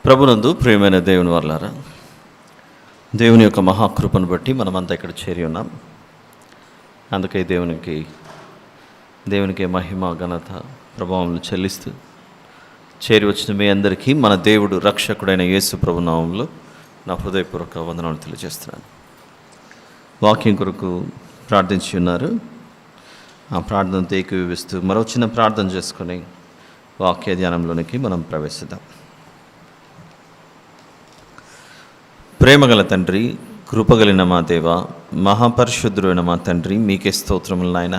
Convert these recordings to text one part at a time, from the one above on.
ప్రభునందు ప్రియమైన దేవుని వర్లారా, దేవుని యొక్క మహాకృపను బట్టి మనమంతా ఇక్కడ చేరి ఉన్నాం. అందుకే దేవునికి మహిమ ఘనత ప్రభావములు చెల్లిస్తూ చేరి వచ్చిన మీ అందరికీ మన దేవుడు రక్షకుడైన యేసు ప్రభు నామములో నా హృదయపూర్వక వందనాలు తెలియజేస్తున్నాను. వాక్యం కొరకు ప్రార్థించి ఉన్నారు. ఆ ప్రార్థనతో ఏకీభవిస్తూ మరో చిన్న ప్రార్థన చేసుకొని వాక్య ధ్యానంలోనికి మనం ప్రవేశిద్దాం. ప్రేమగల తండ్రి, కృపగలిగిన మా దేవ, మహాపరిశుద్ధుడైన మా తండ్రి, మీకే స్తోత్రములు నాయన.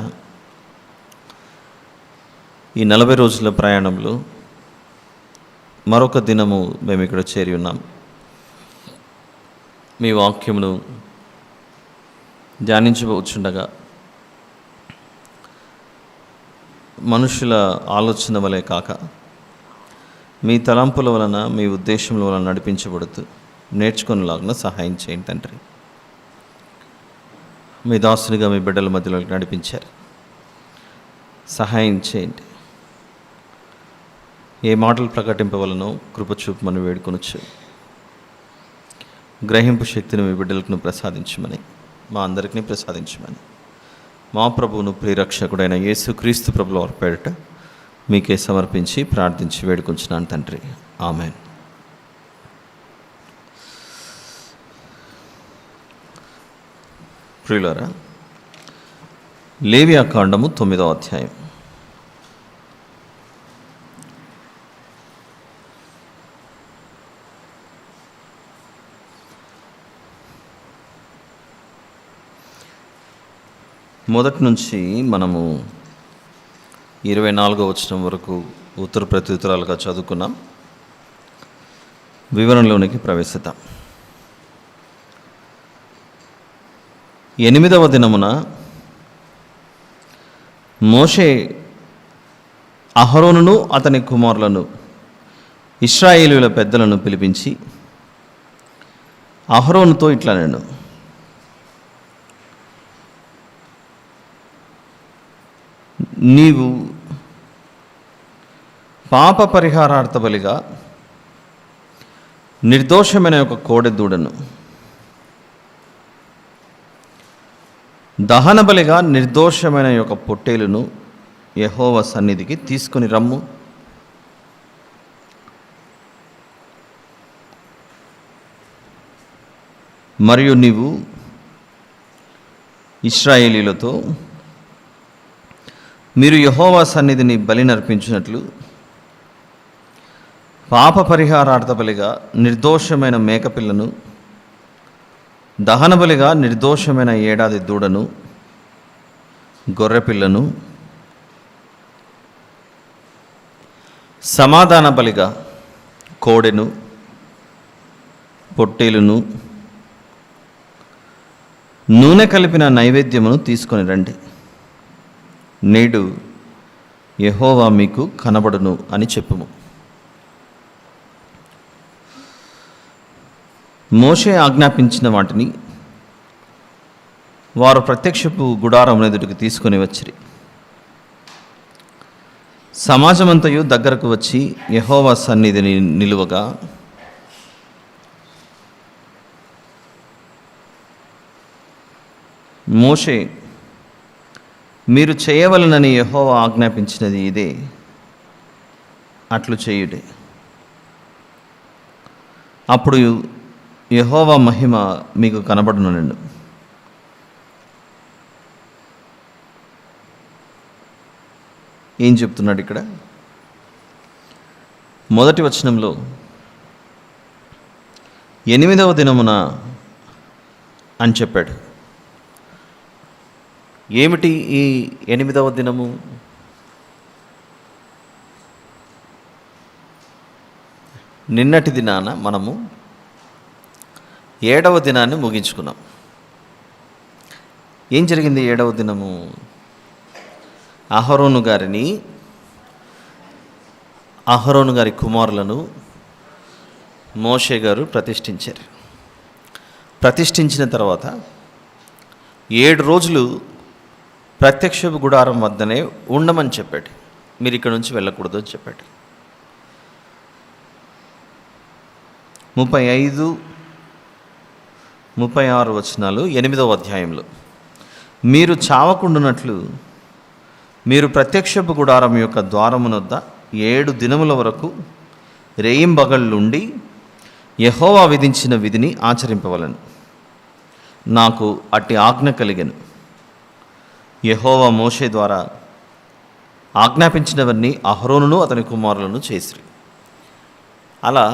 ఈ 40 రోజుల ప్రయాణంలో మరొక దినము మేము ఇక్కడ చేరి ఉన్నాం. మీ వాక్యమును ధ్యానించబోచుండగా మనుషుల ఆలోచన వలె కాక మీ తలంపుల వలన, మీ ఉద్దేశముల వలన నడిపించబడుతూ నేర్చుకునేలాగా సహాయం చేయండి తండ్రి. మీ దాసునిగా మీ బిడ్డల మధ్యలో నడిపించారు, సహాయం చేయండి. ఏ మాటలు ప్రకటింపవలనో కృపచూపమని వేడుకొనొచ్చు. గ్రహింపు శక్తిని మీ బిడ్డలకు ప్రసాదించమని, మా అందరికీ ప్రసాదించమని మా ప్రభువును ప్రియరక్షకుడైన యేసుక్రీస్తు ప్రభుల వారి పేరిట మీకే సమర్పించి ప్రార్థించి వేడుకొంచున్నాను తండ్రి. ఆమెన్. ప్రియులారా, లేవియాకాండము 9వ అధ్యాయం. మొదటి నుంచి మనము 24వ వచనం వరకు ఉత్తర ప్రత్యుత్తరాలుగా చదువుకున్నాం. వివరణలోనికి ప్రవేశిద్దాం. 8వ దినమున మోషే అహరోనును అతని కుమారులను ఇశ్రాయేలీయుల పెద్దలను పిలిపించి అహరోనుతో ఇట్లా నేను, నీవు పాప పరిహారార్థ బలిగా నిర్దోషమైన ఒక కోడె దూడను, దహన బలిగా నిర్దోషమైన యొక్క పొట్టేలును యెహోవా సన్నిధికి తీసుకొని రమ్ము. మరియు నీవు ఇశ్రాయేలీలతో, మీరు యెహోవా సన్నిధిని బలి నర్పించినట్లు పాప పరిహారార్థ బలిగా నిర్దోషమైన మేకపిల్లను, దహన బలిగా నిర్దోషమైన ఏడాది దూడను, గొర్రెపిల్లను, సమాధాన బలిగా కోడెను, పొట్టేలును, నూనె కలిపిన నైవేద్యమును తీసుకొని రండి. నేడు యెహోవా మీకు కనబడును అని చెప్పుము. మోషే ఆజ్ఞాపించిన వాటిని వారు ప్రత్యక్షపు గుడారం ఎదుటికి తీసుకొని వచ్చిరి. సమాజమంతయు దగ్గరకు వచ్చి యెహోవా సన్నిధిని నిలువగా మోషే, మీరు చేయవలనని యెహోవా ఆజ్ఞాపించినది ఇదే, అట్లు చేయుడే. అప్పుడు యెహోవా మహిమ మీకు కనబడును. ఏం చెప్తున్నాడు ఇక్కడ? మొదటి వచనంలో 8వ దినమున అని చెప్పాడు. ఏమిటి ఈ 8వ దినము? నిన్నటి దినాన మనము 7వ దినాన్ని ముగించుకున్నాం. ఏం జరిగింది 7వ దినము? అహరోను గారి కుమారులను మోషే గారు ప్రతిష్ఠించారు. ప్రతిష్ఠించిన తర్వాత 7 రోజులు ప్రత్యక్ష గుడారం వద్దనే ఉండమని చెప్పాడు. మీరు ఇక్కడ నుంచి వెళ్ళకూడదు అని చెప్పాడు. 35, 36 వచనాలు 8వ అధ్యాయంలో, మీరు చావకుండునట్లు మీరు ప్రత్యక్షపు గుడారం యొక్క ద్వారమునొద్ద 7 దినముల వరకు రేయింబగళ్ళుండి యెహోవా విధించిన విధిని ఆచరింపవలను. నాకు అట్టి ఆజ్ఞ కలిగెను. యెహోవా మోషే ద్వారా ఆజ్ఞాపించినవన్నీ అహరోనును అతని కుమారులను చేసిరి. అలా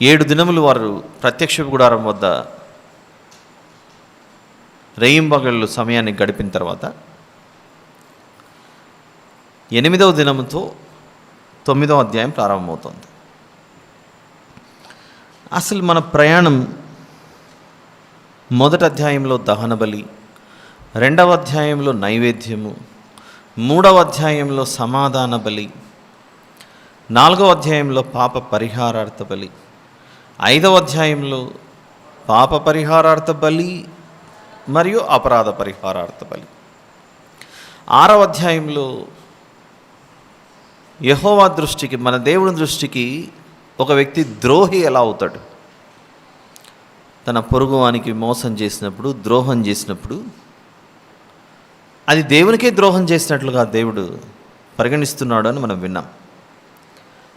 7 దినములు వారు ప్రత్యక్ష గుడారం వద్ద రేయింబగళ్ళు సమయాన్ని గడిపిన తర్వాత 8వ దినముతో 9వ అధ్యాయం ప్రారంభమవుతుంది. అసలు మన ప్రయాణం మొదటి అధ్యాయంలో దహన బలి, 2వ అధ్యాయంలో నైవేద్యము, 3వ అధ్యాయంలో సమాధాన బలి, 4వ అధ్యాయంలో పాప పరిహారార్థ బలి, 5వ అధ్యాయంలో పాప పరిహారార్థ బలి మరియు అపరాధ పరిహారార్థ బలి, 6వ అధ్యాయంలో యెహోవా దృష్టికి, మన దేవుని దృష్టికి ఒక వ్యక్తి ద్రోహి ఎలా అవుతాడు, తన పొరుగువానికి మోసం చేసినప్పుడు, ద్రోహం చేసినప్పుడు అది దేవునికే ద్రోహం చేసినట్లుగా దేవుడు పరిగణిస్తున్నాడు అని మనం విన్నాం.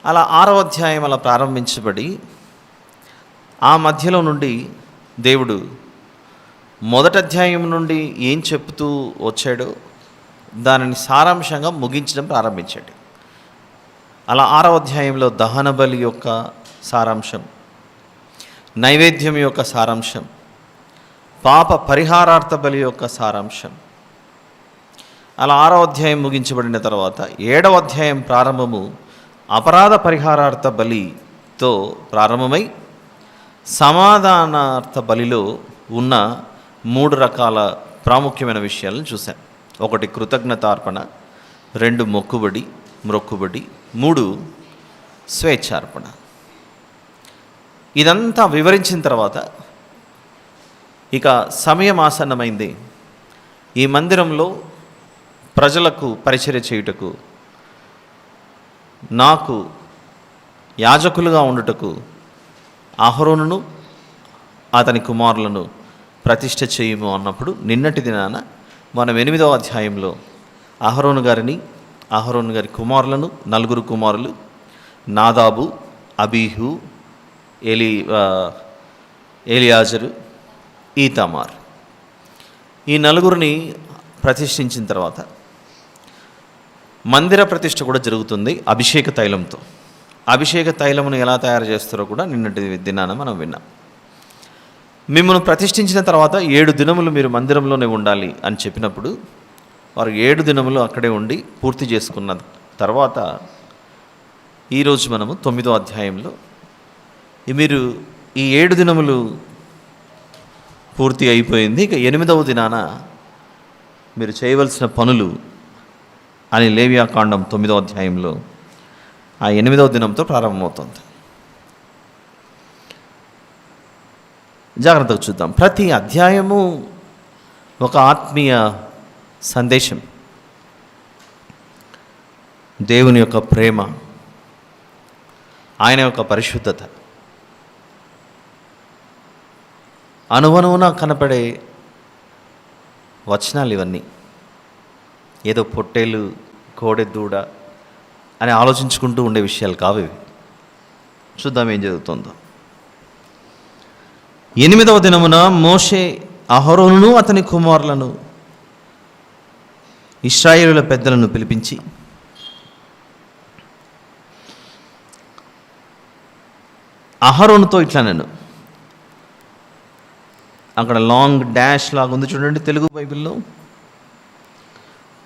అలా 6వ అధ్యాయం అలా ప్రారంభించబడి ఆ మధ్యలో నుండి దేవుడు మొదటి అధ్యాయం నుండి ఏం చెప్తూ వచ్చాడో దానిని సారాంశంగా ముగించడం ప్రారంభించాడు. అలా 6వ అధ్యాయంలో దహన బలి యొక్క సారాంశం, నైవేద్యం యొక్క సారాంశం, పాప పరిహారార్థ బలి యొక్క సారాంశం, అలా 6వ అధ్యాయం ముగించబడిన తర్వాత 7వ అధ్యాయం ప్రారంభము అపరాధ పరిహారార్థ బలితో ప్రారంభమై సమాధానార్థ బలిలో ఉన్న 3 రకాల ప్రాముఖ్యమైన విషయాలను చూశాం. 1 కృతజ్ఞతార్పణ, 2 మొక్కుబడి, 3 స్వేచ్ఛార్పణ. ఇదంతా వివరించిన తర్వాత ఇక సమయం ఆసన్నమైంది. ఈ మందిరంలో ప్రజలకు పరిచర్య చేయుటకు, నాకు యాజకులుగా ఉండుటకు అహరోనును అతని కుమారులను ప్రతిష్ఠ చేయము అన్నప్పుడు, నిన్నటి దినాన మనం 8వ అధ్యాయంలో అహరోను గారి కుమారులను, 4 కుమారులు, నాదాబు, అబీహు, ఎలియాజరు, ఈతామార్, ఈ 4 ప్రతిష్ఠించిన తర్వాత మందిర ప్రతిష్ఠ కూడా జరుగుతుంది అభిషేక తైలంతో. అభిషేక తైలమును ఎలా తయారు చేస్తారో కూడా నిన్నటి దినాన మనం విన్నాం. మిమ్మల్ని ప్రతిష్ఠించిన తర్వాత 7 దినములు మీరు మందిరంలోనే ఉండాలి అని చెప్పినప్పుడు వారు 7 దినములు అక్కడే ఉండి పూర్తి చేసుకున్న తర్వాత ఈరోజు మనము 9వ అధ్యాయంలో మీరు ఈ 7 దినములు పూర్తి అయిపోయింది, ఇక 8వ దినాన మీరు చేయవలసిన పనులు అని లేవియాకాండం 9వ అధ్యాయంలో ఆ 8వ దినంతో ప్రారంభమవుతుంది. జాగ్రత్తగా చూద్దాం. ప్రతి అధ్యాయము ఒక ఆత్మీయ సందేశం, దేవుని యొక్క ప్రేమ, ఆయన యొక్క పరిశుద్ధత అనువనువున కనపడే వచనాలు ఇవన్నీ. ఏదో పొట్టేలు, కోడెదూడ అని ఆలోచించుకుంటూ ఉండే విషయాలు కావు ఇవి. చూద్దాం ఏం జరుగుతుందో. 8వ దినమున మోషే అహరోనును అతని కుమారులను ఇశ్రాయేలుల పెద్దలను పిలిపించి, అహరోనుతో ఇట్లా, నేను అక్కడ లాంగ్ డాష్ లాగా ఉంది చూడండి తెలుగు బైబిల్లో,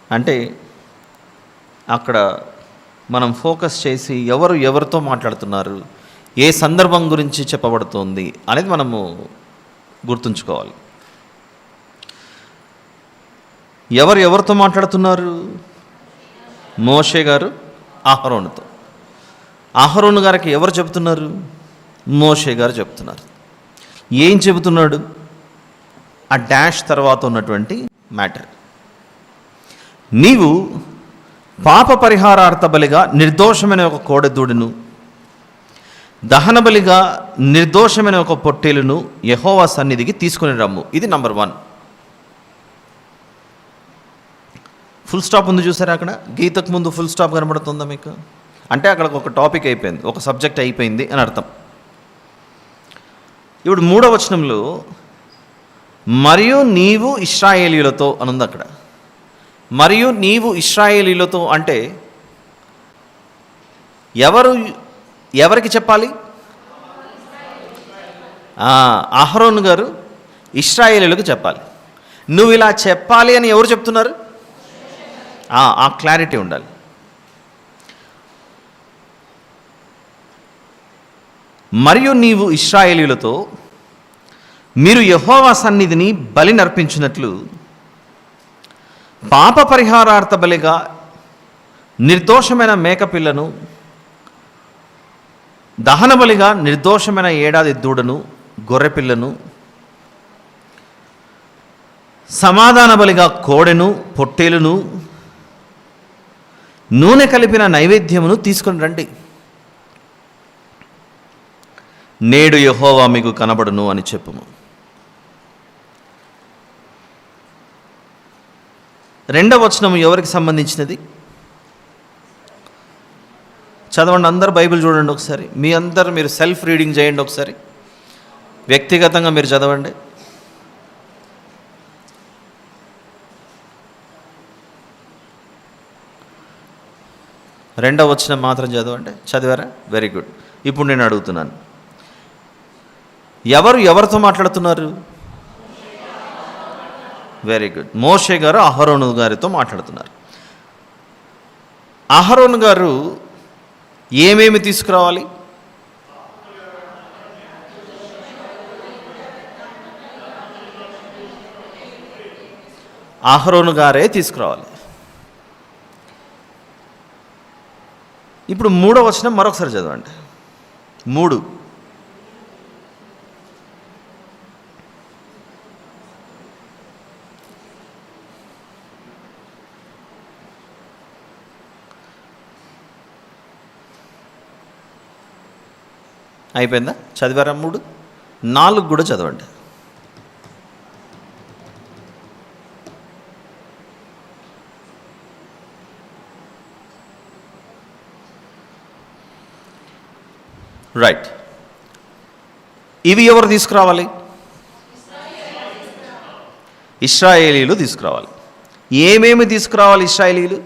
అంటే అక్కడ మనం ఫోకస్ చేసి ఎవరితో మాట్లాడుతున్నారు, ఏ సందర్భం గురించి చెప్పబడుతోంది అనేది మనము గుర్తుంచుకోవాలి. ఎవరితో మాట్లాడుతున్నారు? మోషే గారు అహరోనుతో. అహరోను గారికి ఎవరు చెబుతున్నారు? మోషే గారు చెప్తున్నారు. ఏం చెబుతున్నాడు? ఆ డాష్ తర్వాత ఉన్నటువంటి మ్యాటర్. నీవు పాప పరిహారార్థ బలిగా నిర్దోషమైన ఒక కోడెదూడను దహనబలిగా నిర్దోషమైన ఒక పొట్టేలును యెహోవా సన్నిధికి తీసుకుని రమ్ము. ఇది నంబర్ 1. ఫుల్ స్టాప్ ఉంది చూసారా? అక్కడ గీతకు ముందు ఫుల్ స్టాప్ కనబడుతుందా మీకు? అంటే అక్కడ ఒక టాపిక్ అయిపోయింది, ఒక సబ్జెక్ట్ అయిపోయింది అని అర్థం. ఇప్పుడు 3వ వచనంలో మరియు నీవు ఇశ్రాయేలీయులతో అని ఉంది. అక్కడ మరియు నీవు ఇశ్రాయేలీయులతో అంటే ఎవరికి చెప్పాలి? అహరోను గారు ఇశ్రాయేలీయులకు చెప్పాలి. నువ్వు ఇలా చెప్పాలి అని ఎవరు చెప్తున్నారు? ఆ క్లారిటీ ఉండాలి. మరియు నీవు ఇశ్రాయేలీయులతో మీరు యెహోవా సన్నిధిని బలి నర్పించినట్లు పాప పరిహారార్థ బలిగా నిర్దోషమైన మేకపిల్లను, దహన బలిగా నిర్దోషమైన ఏడాది దూడను, గొర్రెపిల్లను, సమాధాన బలిగా కోడెను, పొట్టేలును, నూనె కలిపిన నైవేద్యమును తీసుకొని రండి. నేడు యెహోవా మీకు కనబడును అని చెప్పుము. 2వ వచనం ఎవరికి సంబంధించినది? చదవండి అందరు, బైబిల్ చూడండి ఒకసారి. మీరు సెల్ఫ్ రీడింగ్ చేయండి ఒకసారి, వ్యక్తిగతంగా మీరు చదవండి. 2వ వచనం మాత్రం చదవండి. చదివారా? Very good. ఇప్పుడు నేను అడుగుతున్నాను, ఎవరితో మాట్లాడుతున్నారు? Very good. మోషే గారు అహరోను గారితో మాట్లాడుతున్నారు. అహరోను గారు ఏమేమి తీసుకురావాలి? అహరోను గారే తీసుకురావాలి. ఇప్పుడు 3వ వచనం మరొకసారి చదవండి. 3 అయిపోయిందా? చదివారా? 3 4 కూడా చదవండి. రైట్. ఇవి ఎవరు తీసుకురావాలి? ఇశ్రాయేలీయులు తీసుకురావాలి. ఏమేమి తీసుకురావాలి ఇశ్రాయేలీయులు?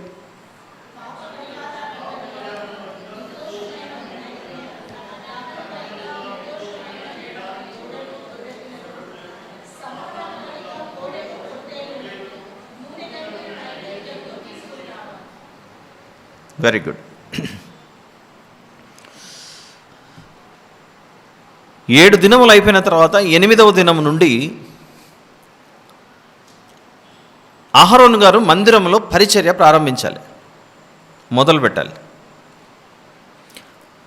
Very good. 7 దినములు అయిపోయిన తర్వాత 8వ దినం నుండి అహరోను గారు మందిరంలో పరిచర్య ప్రారంభించాలి, మొదలు పెట్టాలి.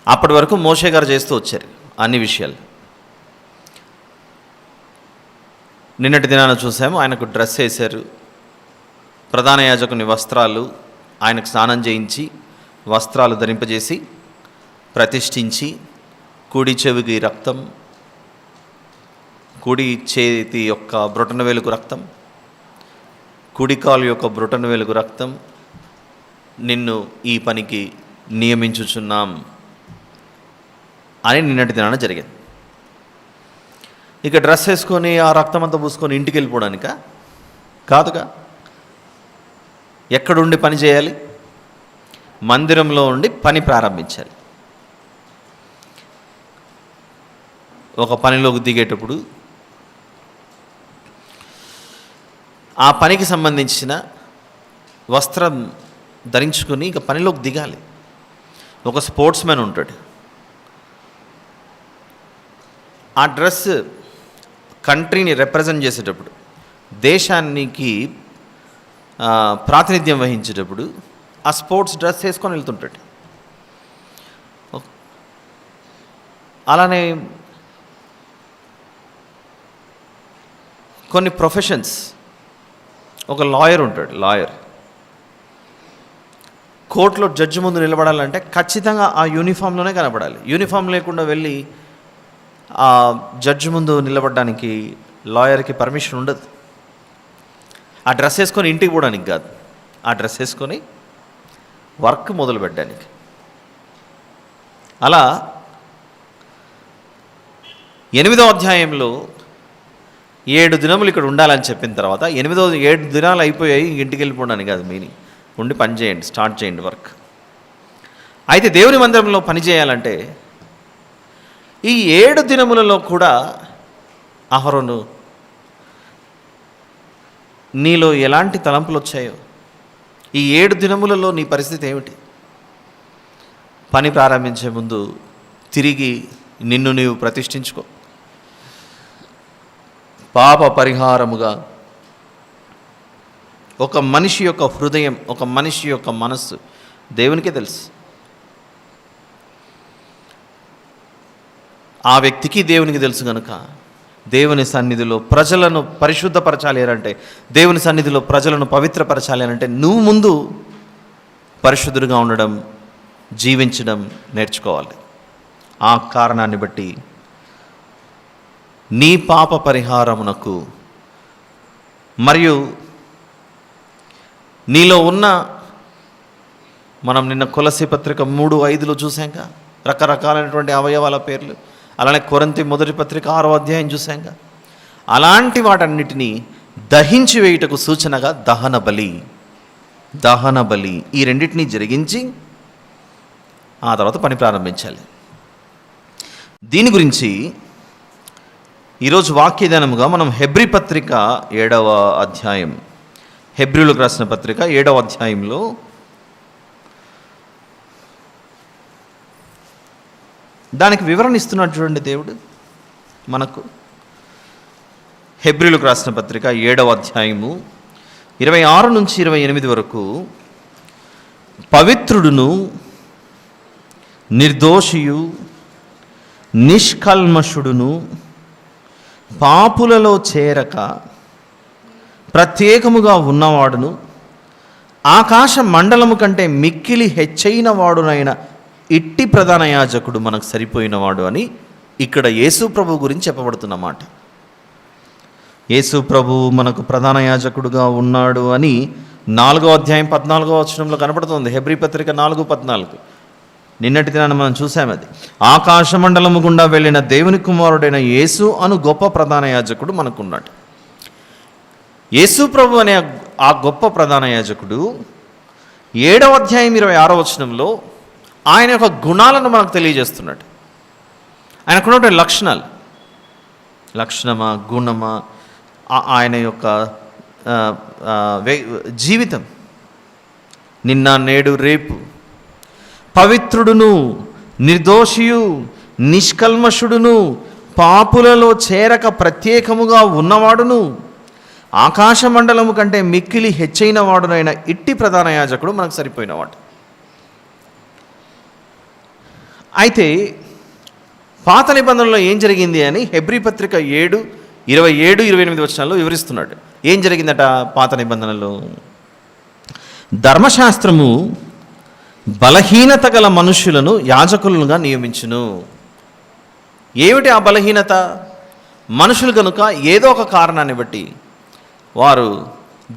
అప్పటి వరకు మోషే గారు చేస్తూ వచ్చారు అన్ని విషయాలు. నిన్నటి దినాన చూసాము, ఆయనకు డ్రెస్ వేశారు, ప్రధాన యాజకుని వస్త్రాలు, ఆయనకు స్నానం చేయించి వస్త్రాలు ధరింపజేసి ప్రతిష్ఠించి, కుడి చెవికి రక్తం, కుడి చేతి యొక్క బ్రొటన వేలుకు రక్తం, కుడి కాలు యొక్క బ్రొటన వేలుకు రక్తం, నిన్ను ఈ పనికి నియమించుచున్నాం అని నిన్నటి దినాన జరిగింది. ఇక డ్రెస్ వేసుకొని ఆ రక్తం అంతా పూసుకొని ఇంటికి వెళ్ళిపోవడానిక? కాదుగా. ఎక్కడుండి పని చేయాలి? మందిరంలో ఉండి పని ప్రారంభించాలి. ఒక పనిలోకి దిగేటప్పుడు ఆ పనికి సంబంధించిన వస్త్రం ధరించుకొని ఇక పనిలోకి దిగాలి. ఒక స్పోర్ట్స్ మ్యాన్ ఉంటాడు. ఆ డ్రెస్ కంట్రీని రిప్రజెంట్ చేసేటప్పుడు, దేశానికి ప్రాతినిధ్యం వహించేటప్పుడు ఆ స్పోర్ట్స్ డ్రెస్ వేసుకొని వెళ్తుంటాడు. అలానే కొన్ని ప్రొఫెషన్స్, ఒక లాయర్ ఉంటాడు. కోర్టులో జడ్జి ముందు నిలబడాలంటే ఖచ్చితంగా ఆ యూనిఫామ్లోనే కనపడాలి. యూనిఫామ్ లేకుండా వెళ్ళి ఆ జడ్జి ముందు నిలబడడానికి లాయర్కి పర్మిషన్ ఉండదు. ఆ డ్రెస్ వేసుకొని ఇంటికి పోవడానికి కాదు, ఆ డ్రెస్ వేసుకొని వర్క్ మొదలు పెట్టడానికి. అలా 8వ అధ్యాయంలో 7 దినములు ఇక్కడ ఉండాలని చెప్పిన తర్వాత 7 దినాలు అయిపోయాయి, ఇంటికి వెళ్ళిపోవడానికి కాదు మీనింగ్. ఉండి పని చేయండి, స్టార్ట్ చేయండి వర్క్. అయితే దేవుని మందిరంలో పని చేయాలంటే ఈ 7 దినములలో కూడా అహరోను, నీలో ఎలాంటి తలంపులు వచ్చాయో, ఈ 7 దినములలో నీ పరిస్థితి ఏమిటి? పని ప్రారంభించే ముందు తిరిగి నిన్ను నీవు ప్రతిష్ఠించుకో. పాప పరిహారముగా ఒక మనిషి యొక్క హృదయం, ఒక మనిషి యొక్క మనస్సు దేవునికే తెలుసు. ఆ వ్యక్తికి దేవునికి తెలుసు కనుక దేవుని సన్నిధిలో ప్రజలను పరిశుద్ధపరచాలి అంటే, దేవుని సన్నిధిలో ప్రజలను పవిత్రపరచాలి అంటే నువ్వు ముందు పరిశుద్ధుడిగా ఉండడం, జీవించడం నేర్చుకోవాలి. ఆ కారణాన్ని బట్టి నీ పాప పరిహారమునకు మరియు నీలో ఉన్న, మనం నిన్న కొలస్సీ పత్రిక 3:5లో చూసాంగా రకరకాలైనటువంటి అవయవాల పేర్లు, అలానే కొరింథీ మొదటి పత్రిక 6వ అధ్యాయం చూసాంగా. అలాంటి వాటన్నిటినీ దహించి వేయుటకు సూచనగా దహన బలి ఈ రెండింటినీ జరిగించి ఆ తర్వాత పని ప్రారంభించాలి. దీని గురించి ఈరోజు వాక్యదానముగా మనం హెబ్రీ పత్రిక 7వ అధ్యాయం, హెబ్రీలకు రాసిన పత్రిక 7వ అధ్యాయంలో దానికి వివరణ ఇస్తున్నాడు చూడండి దేవుడు మనకు. హెబ్రీలకు రాసిన పత్రిక 7వ అధ్యాయము 26 నుంచి 28 వరకు, పవిత్రుడును నిర్దోషియు నిష్కల్మషుడును పాపులలో చేరక ప్రత్యేకముగా ఉన్నవాడును ఆకాశ మండలము కంటే మిక్కిలి హెచ్చైన వాడునైన ఇట్టి ప్రధాన యాజకుడు మనకు సరిపోయినవాడు అని ఇక్కడ యేసు ప్రభు గురించి చెప్పబడుతున్నమాట. యేసు ప్రభు మనకు ప్రధాన యాజకుడుగా ఉన్నాడు అని 4వ అధ్యాయం 14వ వచనంలో కనపడుతుంది. హెబ్రీ పత్రిక 4:14. నిన్నటి దినాన్ని మనం చూసాం. అది ఆకాశ మండలము గుండా వెళ్ళిన దేవుని కుమారుడైన యేసు అను గొప్ప ప్రధాన యాజకుడు మనకున్నాడు. యేసు ప్రభు అనే ఆ గొప్ప ప్రధాన యాజకుడు 7వ అధ్యాయం 26వ వచనంలో ఆయన యొక్క గుణాలను మనకు తెలియజేస్తున్నాడు. ఆయనకున్నటువంటి లక్షణమా గుణమా, ఆయన యొక్క జీవితం నిన్న నేడు రేపు, పవిత్రుడును నిర్దోషియు నిష్కల్మషుడును పాపులలో చేరక ప్రత్యేకముగా ఉన్నవాడును ఆకాశ మండలము కంటే మిక్కిలి హెచ్చైన వాడునైన ఇట్టి ప్రధాన యాజకుడు మనకు సరిపోయినవాడు. అయితే పాత నిబంధనలో ఏం జరిగింది అని హెబ్రీ పత్రిక 7:27-28 వచనాల్లో వివరిస్తున్నాడు. ఏం జరిగిందట పాత నిబంధనలో? ధర్మశాస్త్రము బలహీనత గల మనుష్యులను యాజకులుగా నియమించును. ఏమిటి ఆ బలహీనత? మనుషులు కనుక ఏదో ఒక కారణాన్ని బట్టి వారు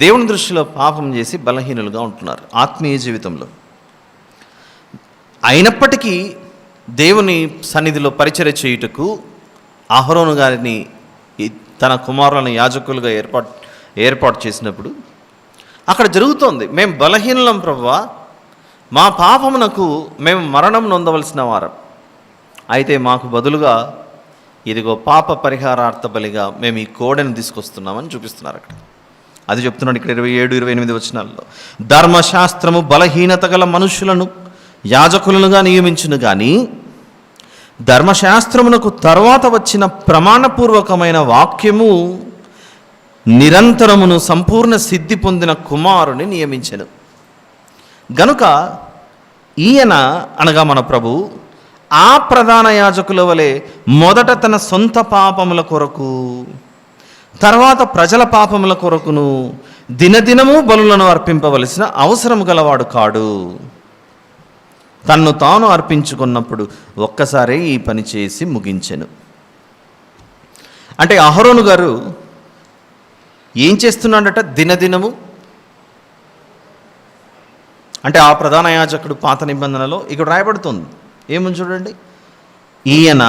దేవుని దృష్టిలో పాపం చేసి బలహీనులుగా ఉంటున్నారు ఆత్మీయ జీవితంలో. అయినప్పటికీ దేవుని సన్నిధిలో పరిచర్య చేయుటకు అహరోను గారిని తన కుమారులను యాజకులుగా ఏర్పాటు చేసినప్పుడు అక్కడ జరుగుతోంది, మేము బలహీనులం ప్రభువా, మా పాపమునకు మేము మరణం నొందవలసిన వారం, అయితే మాకు బదులుగా ఇదిగో పాప పరిహారార్థ బలిగా మేము ఈ కోడెను తీసుకొస్తున్నామని చూపిస్తున్నారు అక్కడ. అది చెప్తున్నాడు ఇక్కడ 27-28 వచనాల్లో. ధర్మశాస్త్రము బలహీనత గల మనుషులను యాజకులుగా నియమించును కానీ ధర్మశాస్త్రమునకు తర్వాత వచ్చిన ప్రమాణపూర్వకమైన వాక్యము నిరంతరమును సంపూర్ణ సిద్ధి పొందిన కుమారుని నియమించెను. గనుక ఈయన అనగా మన ప్రభు ఆ ప్రధాన యాజకుల వలె మొదట తన సొంత పాపముల కొరకు, తర్వాత ప్రజల పాపముల కొరకును దినదినము బలులను అర్పింపవలసిన అవసరము గలవాడు కాడు. తన్ను తాను అర్పించుకున్నప్పుడు ఒక్కసారే ఈ పని చేసి ముగించెను. అంటే అహరోను గారు ఏం చేస్తున్నాడట? దినదినము, అంటే ఆ ప్రధాన యాజకుడు పాత నిబంధనలో ఇక్కడ రాయబడుతుంది ఏమని చూడండి, ఈయన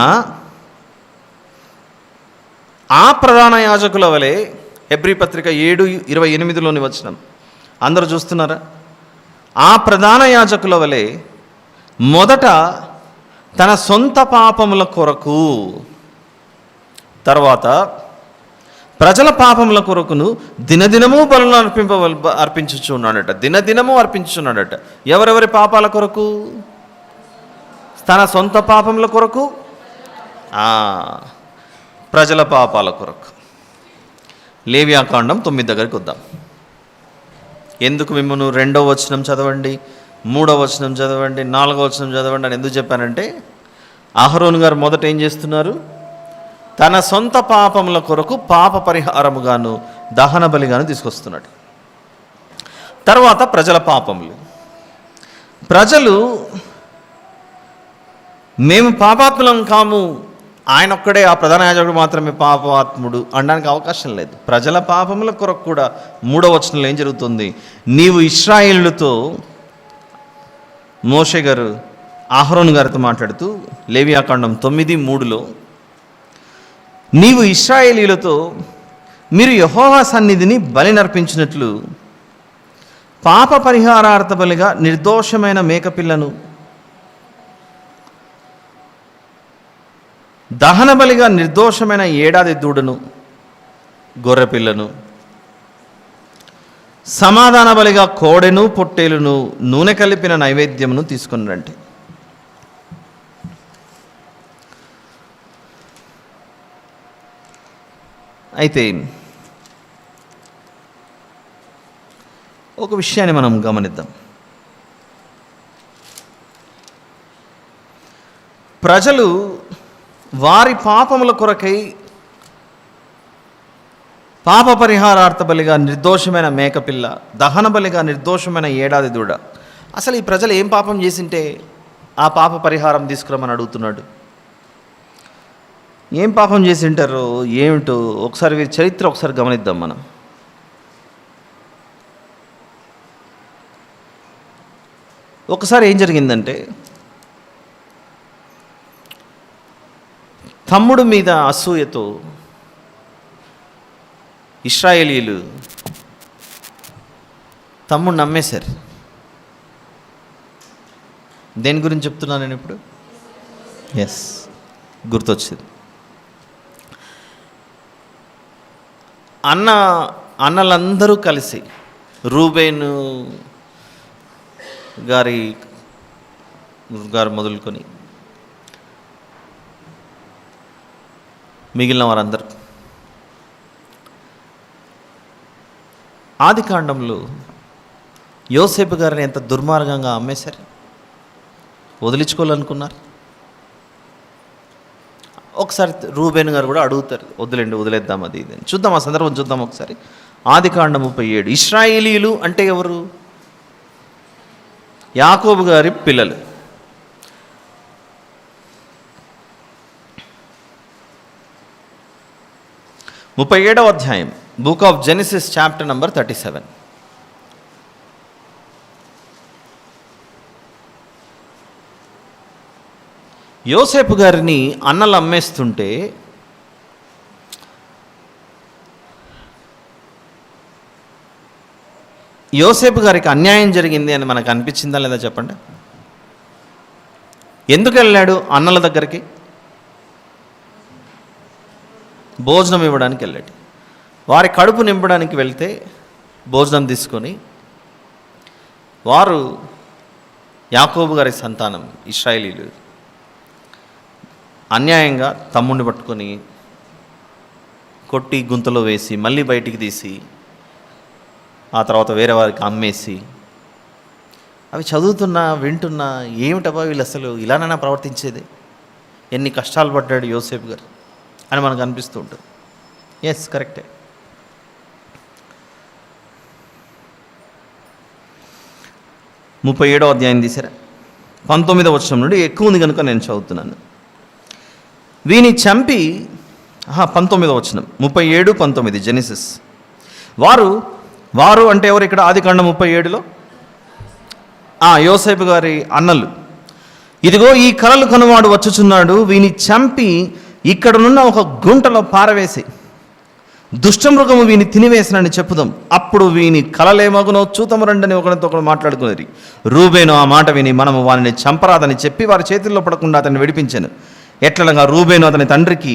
ఆ ప్రధాన యాజకుల వలె, హెబ్రీ పత్రిక 7:28లోని వచనం అందరూ చూస్తున్నారా? ఆ ప్రధాన యాజకుల వలె మొదట తన సొంత పాపముల కొరకు, తర్వాత ప్రజల పాపముల కొరకును దినదినము బలులను అర్పించుచున్నాడట. దినదినము అర్పించుచున్నాడట. ఎవరెవరి పాపాల కొరకు? తన సొంత పాపముల కొరకు, ప్రజల పాపాల కొరకు. లేవియాకాండం 9 దగ్గరికి వద్దాం. ఎందుకు మిమ్మల్ని 2వ వచనం చదవండి, 3వ వచనం చదవండి, 4వ వచనం చదవండి అని ఎందుకు చెప్పానంటే, అహరోను గారు మొదట ఏం చేస్తున్నారు? తన సొంత పాపముల కొరకు పాప పరిహారముగాను దహన బలిగాను తీసుకొస్తున్నాడు. తర్వాత ప్రజల పాపములు. ప్రజలు మేము పాపాత్ములం కాము, ఆయన ఒక్కడే, ఆ ప్రధాన యాజకుడు మాత్రమే పాపాత్ముడు అనడానికి అవకాశం లేదు. ప్రజల పాపముల కొరకు కూడా 3వ వచనంలో ఏం జరుగుతుంది? నీవు ఇశ్రాయేలుతో, మోషే గారు అహరోను గారితో మాట్లాడుతూ లేవియాకాండం 9:3లో, నీవు ఇశ్రాయేలీలతో మీరు యెహోవా సన్నిధిని బలి నర్పించినట్లు పాప పరిహారార్థ బలిగా నిర్దోషమైన మేకపిల్లను, దహన బలిగా నిర్దోషమైన ఏడాది దూడను, గొర్రెపిల్లను, సమాధాన బలిగా కోడెను పొట్టేలును నూనె కలిపిన నైవేద్యమును తీసుకుని రండి. అయితే ఒక విషయాన్ని మనం గమనిద్దాం. ప్రజలు వారి పాపముల కొరకై పాప పరిహారార్థ బలిగా నిర్దోషమైన మేకపిల్ల, దహన బలిగా నిర్దోషమైన ఏడాది దూడ. అసలు ఈ ప్రజలు ఏం పాపం చేసింటే ఆ పాప పరిహారం తీసుకురమని అడుగుతున్నాడు? ఏం పాపం చేసి ఉంటారో ఏమిటో ఒకసారి వీరి చరిత్ర ఒకసారి గమనిద్దాం మనం. ఒకసారి ఏం జరిగిందంటే, తమ్ముడు మీద అసూయతో ఇశ్రాయేలీయులు తమ్ముడిని నమ్మేశారు. దేని గురించి చెప్తున్నాను నేను ఇప్పుడు? గుర్తొచ్చింది. అన్నలందరూ కలిసి, రూబేను గారు మొదలుకొని మిగిలిన వారందరూ ఆదికాండంలో యోసేపు గారిని ఎంత దుర్మార్గంగా అమ్మేశారు, వదిలించుకోవాలనుకున్నారు. ఒకసారి రూబేన్ గారు కూడా అడుగుతారు, వదిలేద్దాం అది ఇది. చూద్దాం, ఆ సందర్భం చూద్దాం ఒకసారి. ఆదికాండం 37. ఇశ్రాయేలీయులు అంటే ఎవరు? యాకోబు గారి పిల్లలు. ముప్పై 37వ అధ్యాయం, book of genesis, chapter number 37. యోసేపు గారిని అన్నలు అమ్మేస్తుంటే యోసేపు గారికి అన్యాయం జరిగింది అని మనకు అనిపించిందా లేదా చెప్పండి? ఎందుకు వెళ్ళాడు అన్నల దగ్గరికి? భోజనం ఇవ్వడానికి వెళ్ళాడు. వారి కడుపు నింపడానికి వెళ్తే భోజనం తీసుకొని, వారు యాకోబు గారి సంతానం ఇశ్రాయేలీయులు అన్యాయంగా తమ్ముడిని పట్టుకొని కొట్టి గుంతలో వేసి మళ్ళీ బయటికి తీసి ఆ తర్వాత వేరే వారికి అమ్మేసి, అవి చదువుతున్నా వింటున్నా ఏమిటబ్బా వీళ్ళు అసలు ఇలానైనా ప్రవర్తించేది, ఎన్ని కష్టాలు పడ్డాడు యోసేపు గారు అని మనకు అనిపిస్తూ ఉంటుంది. కరెక్టే. ముప్పై 37వ అధ్యాయం తీసారా? 19వ వచనం నుండి ఎక్కువ ఉంది కనుక నేను చదువుతున్నాను. వీని చంపి 19వ వచనం 37, 19 జెనిసిస్. వారు అంటే ఎవరు ఇక్కడ? ఆదికాండం 37లో యోసేపు గారి అన్నలు. ఇదిగో ఈ కలలు కనువాడు వచ్చుచున్నాడు, వీని చంపి ఇక్కడనున్న ఒక గుంటలో పారవేసి దుష్టమృగము వీని తినివేసినని చెప్పుదాం, అప్పుడు వీని కలలేమగునో చూతము రండని ఒకరితో ఒకరు మాట్లాడుకునేది. రూబేను ఆ మాట విని మనము వారిని చంపరాదని చెప్పి వారి చేతుల్లో పడకుండా అతన్ని విడిపించాను. ఎట్లనగా రూబేను అతని తండ్రికి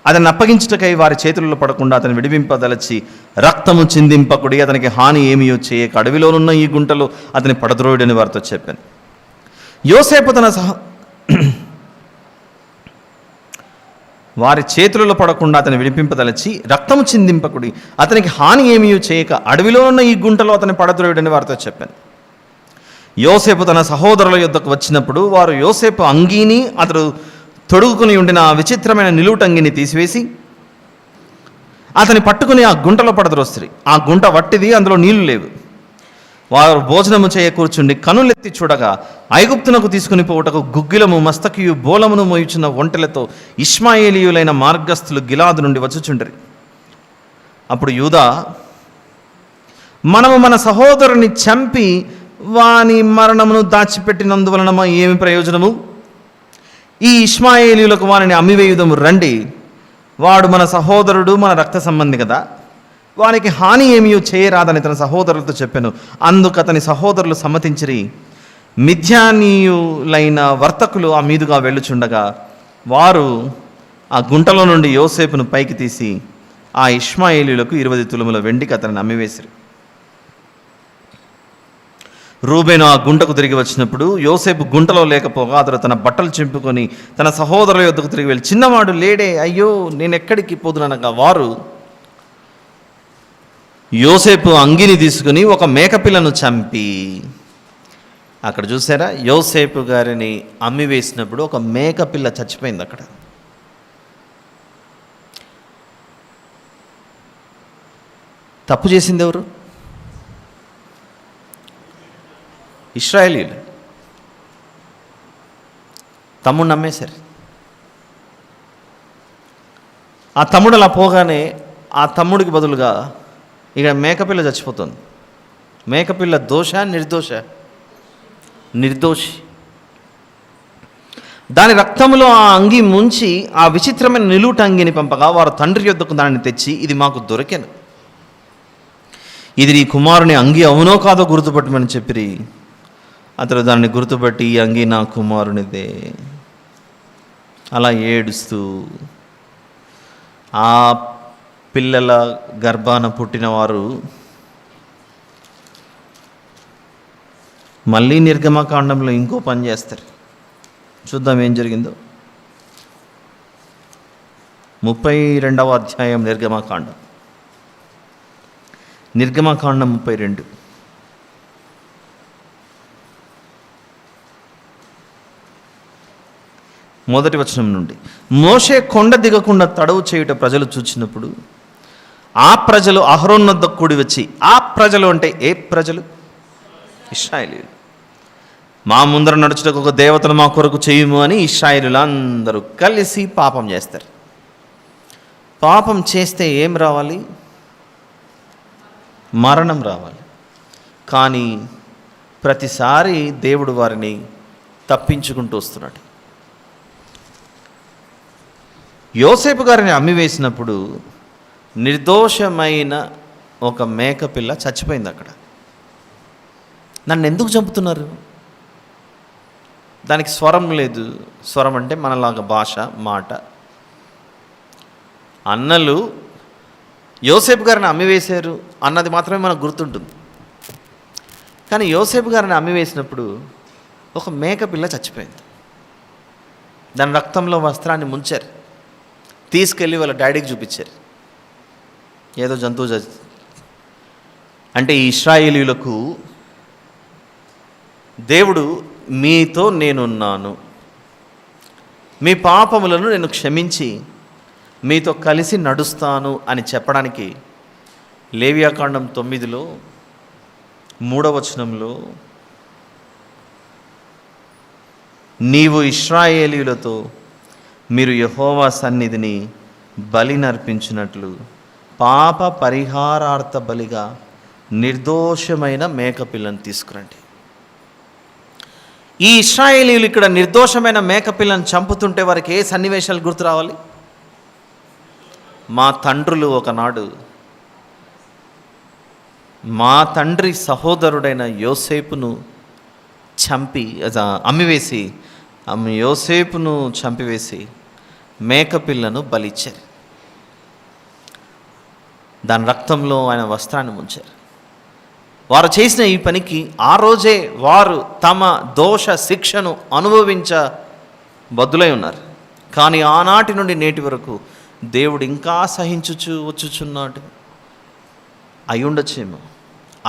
అతన్ని అప్పగించుటకై వారి చేతుల్లో పడకుండా అతన్ని విడిపింపదలచి, రక్తము చిందింపకుడి, అతనికి హాని ఏమీ చేయక అడవిలోనున్న ఈ గుంటలో అతని పడద్రోయుడని వారితో చెప్పాను. యోసేపు వారి చేతులలో పడకుండా అతన్ని విడిపింపదలచి, రక్తము చిందింపకుడి, అతనికి హాని ఏమీ చేయక అడవిలో ఉన్న ఈ గుంటలో అతని పడద్రోయుడని వారితో చెప్పాను. యోసేపు తన సహోదరుల యొద్దకు వచ్చినప్పుడు వారు యోసేపు అంగీని అతడు తొడుగుకుని ఉండిన ఆ విచిత్రమైన నిలువుటంగిని తీసివేసి అతని పట్టుకుని ఆ గుంటలో పడద్రోస్తుంది. ఆ గుంట వట్టిది, అందులో నీళ్లు లేవు. వారు భోజనము చేయ కూర్చుండి కనులెత్తి చూడగా ఐగుప్తునకు తీసుకుని పోవుటకు గుగ్గిలము మస్తకియు బోలమును మోయుచున్న ఒంటెలతో ఇష్మాయేలీయులైన మార్గస్థులు గిలాదు నుండి వచ్చుచుండరి. అప్పుడు యూదా, మనము మన సహోదరుని చంపి వాని మరణమును దాచిపెట్టినందువలన ఏమి ప్రయోజనము? ఈ ఇష్మాయేలీయులకు వారిని అమ్మివేయుదము రండి, వాడు మన సహోదరుడు, మన రక్త సంబంధి కదా, వానికి హాని ఏమీ చేయరాదని తన సహోదరులతో చెప్పాను. అందుకు అతని సహోదరులు సమ్మతించిరి. మిద్యానీయులైన వర్తకులు ఆ మీదుగా వెళ్ళుచుండగా వారు ఆ గుంటలో నుండి యోసేపును పైకి తీసి ఆ ఇష్మాయేలీయులకు 20 తులముల వెండికి అతన్ని అమ్మివేసిరి. రూబేను ఆ గుంటకు తిరిగి వచ్చినప్పుడు యోసేపు గుంటలో లేకపోగా అతడు తన బట్టలు చింపుకొని తన సహోదరుల యొద్దకు తిరిగి వెళ్ళి, చిన్నవాడు లేడే, అయ్యో నేను ఎక్కడికి పోదుననగా వారు యోసేపు అంగిని తీసుకుని ఒక మేకపిల్లను చంపి, అక్కడ చూసారా, యోసేపు గారిని అమ్మివేసినప్పుడు ఒక మేకపిల్ల చచ్చిపోయింది. అక్కడ తప్పు చేసింది ఎవరు? ఇశ్రాయేలీయులు. తమ్ముడిని నమ్మేశారు. ఆ తమ్ముడు అలా పోగానే ఆ తమ్ముడికి బదులుగా ఇక మేకపిల్ల చచ్చిపోతుంది. మేకపిల్ల దోష నిర్దోషి. దాని రక్తంలో ఆ అంగి ముంచి ఆ విచిత్రమైన నిలువుట అంగిని పంపగా వారు తండ్రి యొద్దకు దానిని తెచ్చి, ఇది మాకు దొరికెను, ఇది నీ కుమారుని అంగి అవునో కాదో గుర్తుపట్టమని చెప్పిరి. అతడు దాన్ని గుర్తుపట్టి, ఈ అంగి నా కుమారునిదే. అలా ఏడుస్తూ ఆ పిల్లల గర్భాన పుట్టినవారు మళ్ళీ నిర్గమకాండంలో ఇంకో పని చేస్తారు. చూద్దాం ఏం జరిగిందో. 32వ అధ్యాయం నిర్గమకాండం 32 మొదటి వచనం నుండి. మోషే కొండ దిగకుండా తడవు చేయుట ప్రజలు చూచినప్పుడు ఆ ప్రజలు అహరోను వద్దకు కూడి వచ్చి, ఆ ప్రజలు అంటే ఏ ప్రజలు? ఇశ్రాయేలీయులు. మా ముందర నడుచుటకు ఒక దేవతను మా కొరకు చేయుము అని ఇశ్రాయేలీయులు అందరూ కలిసి పాపం చేస్తారు. పాపం చేస్తే ఏం రావాలి? మరణం రావాలి. కానీ ప్రతిసారి దేవుడు వారిని తప్పించుకుంటూ వస్తున్నాడు. యోసేపు గారిని అమ్మివేసినప్పుడు నిర్దోషమైన ఒక మేకపిల్ల చచ్చిపోయింది. అక్కడ నన్ను ఎందుకు చంపుతున్నారు? దానికి స్వరం లేదు. స్వరం అంటే మనలాగా భాష, మాట. అన్నలు యోసేపు గారిని అమ్మివేశారు అన్నది మాత్రమే మనకు గుర్తుంటుంది. కానీ యోసేపు గారిని అమ్మివేసినప్పుడు ఒక మేకపిల్ల చచ్చిపోయింది. దాని రక్తంలో వస్త్రాన్ని ముంచారు, తీసుకెళ్ళి వాళ్ళ డాడీకి చూపించారు. ఏదో జంతువు అంటే ఈ ఇశ్రాయేలీయులకు దేవుడు, మీతో నేనున్నాను, మీ పాపములను నేను క్షమించి మీతో కలిసి నడుస్తాను అని చెప్పడానికి లేవియాకాండం 9లో 3వ వచనంలో నీవు ఇశ్రాయేలీయులతో మీరు యెహోవా సన్నిధిని బలి నర్పించినట్లు పాప పరిహారార్థ బలిగా నిర్దోషమైన మేకపిల్లను తీసుకురండి. ఈ ఇశ్రాయేలీయులు ఇక్కడ నిర్దోషమైన మేకపిల్లను చంపుతుంటే వారికి ఏ సన్నివేశాలు గుర్తు రావాలి? మా తండ్రులు ఒకనాడు మా తండ్రి సహోదరుడైన యోసేపును అమ్మివేసి యోసేపును చంపివేసి మేకపిల్లను బలిచ్చారు. దాని రక్తంలో ఆయన వస్త్రాన్ని ముంచారు. వారు చేసిన ఈ పనికి ఆ రోజే వారు తమ దోష శిక్షను అనుభవించ బద్దులై ఉన్నారు. కానీ ఆనాటి నుండి నేటి వరకు దేవుడు ఇంకా వచ్చుచున్నాడు. అయి ఉండొచ్చేమో.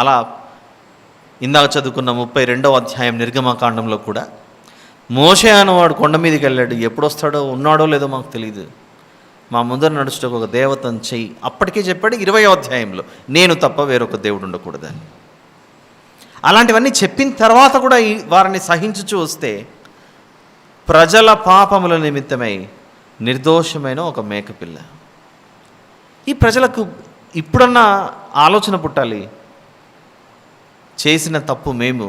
అలా ఇందాక చదువుకున్న 32వ అధ్యాయం నిర్గమకాండంలో కూడా మోషే అనేవాడు కొండ మీదకి వెళ్ళాడు. ఎప్పుడొస్తాడో ఉన్నాడో లేదో మాకు తెలియదు. మా ముందర నడుచుటకు ఒక దేవతను చెయ్యి. అప్పటికే చెప్పాడు 20వ అధ్యాయంలో, నేను తప్ప వేరొక దేవుడు ఉండకూడదని. అలాంటివన్నీ చెప్పిన తర్వాత కూడా వారిని సహించుచూ వస్తే ప్రజల పాపముల నిమిత్తమై నిర్దోషమైన ఒక మేకపిల్ల. ఈ ప్రజలకు ఇప్పుడన్నా ఆలోచన పుట్టాలి, చేసిన తప్పు మేము,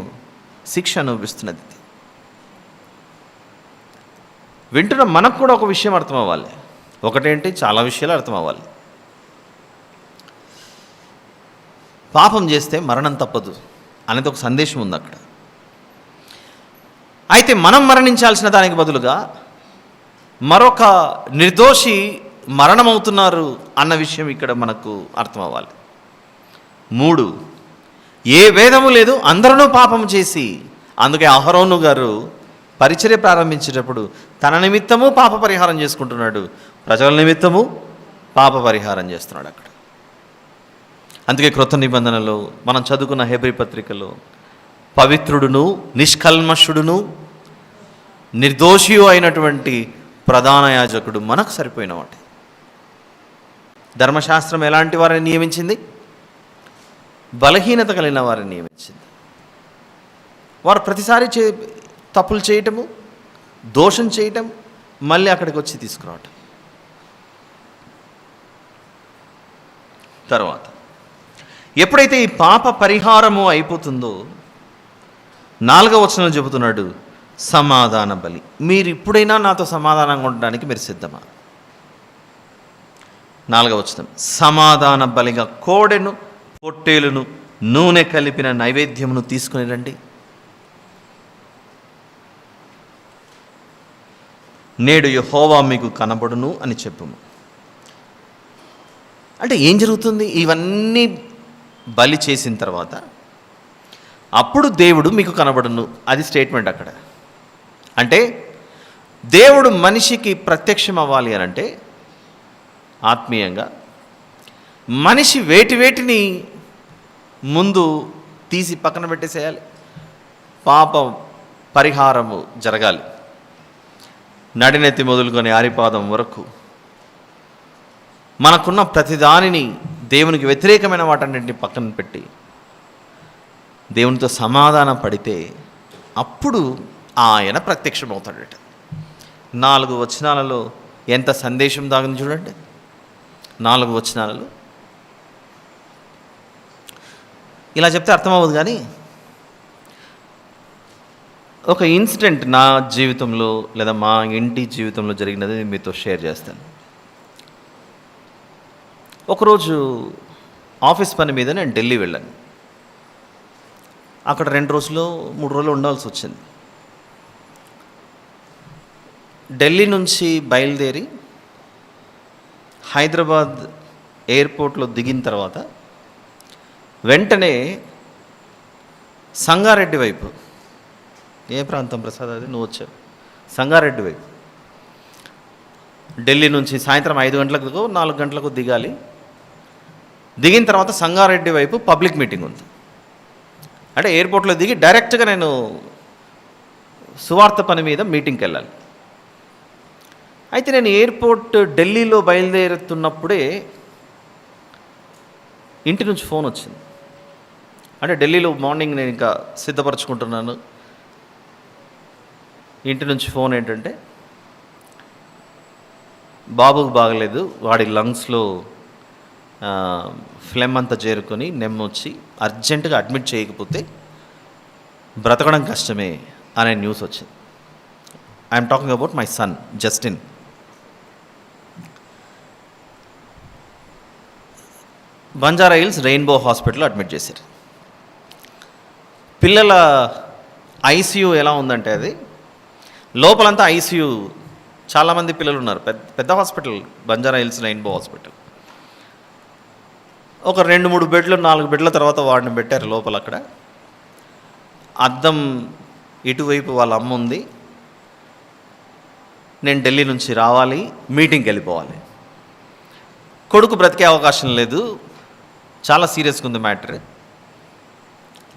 శిక్ష అనుభవిస్తున్నది. వింటున్న మనకు కూడా ఒక విషయం అర్థం అవ్వాలి. ఒకటేంటి, చాలా విషయాలు అర్థం అవ్వాలి. పాపం చేస్తే మరణం తప్పదు అనేది ఒక సందేశం ఉంది అక్కడ. అయితే మనం మరణించాల్సిన దానికి బదులుగా మరొక నిర్దోషి మరణమవుతున్నారు అన్న విషయం ఇక్కడ మనకు అర్థం అవ్వాలి. 3, ఏ భేదము లేదు, అందరూ పాపం చేసి. అందుకే అహరోను గారు పరిచర్య ప్రారంభించేటప్పుడు తన నిమిత్తము పాప పరిహారం చేసుకుంటున్నాడు, ప్రజల నిమిత్తము పాప పరిహారం చేస్తున్నాడు అక్కడ. అందుకే క్రొత్త నిబంధనలో మనం చదువుకున్న హెబ్రీ పత్రికలో పవిత్రుడును నిష్కల్మషుడును నిర్దోషియు అయినటువంటి ప్రధాన యాజకుడు మనకు సరిపోయినవాడు. ధర్మశాస్త్రం ఎలాంటి వారిని నియమించింది? బలహీనత కలిగిన వారిని నియమించింది. వారు ప్రతిసారి తప్పులు చేయటము, దోషం చేయటం, మళ్ళీ అక్కడికి వచ్చి తీసుకురావటం. తర్వాత ఎప్పుడైతే ఈ పాప పరిహారము అయిపోతుందో 4వ వచనంలో చెబుతున్నాడు, సమాధాన బలి. మీరు ఇప్పుడైనా నాతో సమాధానంగా ఉండడానికి మీరు సిద్ధమా? 4వ వచనం, సమాధాన బలిగా కోడెను పొట్టేలును నూనె కలిపిన నైవేద్యమును తీసుకుని రండి. నేడు యెహోవా మీకు కనబడును అని చెప్పుము. అంటే ఏం జరుగుతుంది? ఇవన్నీ బలి చేసిన తర్వాత అప్పుడు దేవుడు మీకు కనబడును, అది స్టేట్మెంట్ అక్కడ. అంటే దేవుడు మనిషికి ప్రత్యక్షం అవ్వాలి అని అంటే ఆత్మీయంగా మనిషి వేటిని ముందు తీసి పక్కన పెట్టేసేయాలి. పాప పరిహారము జరగాలి. నడినెత్తి మొదలుకొని ఆరిపాదం వరకు మనకున్న ప్రతిదానిని, దేవునికి వ్యతిరేకమైన వాటన్నింటిని పక్కన పెట్టి దేవునితో సమాధానం పడితే అప్పుడు ఆయన ప్రత్యక్షమవుతాడట. 4 వచనాలలో ఎంత సందేశం దాగింది చూడండి. 4 వచనాలలో ఇలా చెప్తే అర్థమవుతుంది. కానీ ఒక ఇన్సిడెంట్ నా జీవితంలో లేదా మా ఇంటి జీవితంలో జరిగినది మీతో షేర్ చేస్తాను. ఒకరోజు ఆఫీస్ పని మీద నేను ఢిల్లీ వెళ్ళాను. అక్కడ 2 రోజులు 3 రోజులు ఉండాల్సి వచ్చింది. ఢిల్లీ నుంచి బయలుదేరి హైదరాబాద్ ఎయిర్పోర్ట్లో దిగిన తర్వాత వెంటనే సంగారెడ్డి వైపు, ఏ ప్రాంతం ప్రసాద్ అది నువ్వు వచ్చావు, సంగారెడ్డి వైపు ఢిల్లీ నుంచి సాయంత్రం 5 గంటలకు 4 గంటలకు దిగాలి. దిగిన తర్వాత సంగారెడ్డి వైపు పబ్లిక్ మీటింగ్ ఉంది. అంటే ఎయిర్పోర్ట్లో దిగి డైరెక్ట్గా నేను సువార్త పని మీద మీటింగ్కి వెళ్ళాలి. అయితే నేను ఎయిర్పోర్ట్ ఢిల్లీలో బయలుదేరుతున్నప్పుడే ఇంటి నుంచి ఫోన్ వచ్చింది. అంటే ఢిల్లీలో మార్నింగ్ నేను ఇంకా సిద్ధపరచుకుంటున్నాను. ఇంటి నుంచి ఫోన్ ఏంటంటే, బాబుకు బాగలేదు, వాడి లంగ్స్లో ఫ్లెమ్ అంతా చేరుకొని నెమ్మొచ్చి అర్జెంటుగా అడ్మిట్ చేయకపోతే బ్రతకడం కష్టమే అనే న్యూస్ వచ్చింది. I'm talking about my son Justin. Banjara hills rainbow హాస్పిటల్లో అడ్మిట్ చేశారు. పిల్లల ఐసీయూ ఎలా ఉందంటే, అది లోపలంతా ఐసీయూ, చాలామంది పిల్లలు ఉన్నారు. పెద్ద hospital Banjara hills rainbow hospital. ఒక 2-3 బెడ్లు 4 బెడ్ల తర్వాత వాడిని పెట్టారు లోపల. అక్కడ అద్దం ఇటువైపు వాళ్ళ అమ్మ ఉంది. నేను ఢిల్లీ నుంచి రావాలి, మీటింగ్కి వెళ్ళిపోవాలి, కొడుకు బ్రతికే అవకాశం లేదు, చాలా సీరియస్గా ఉంది మ్యాటర్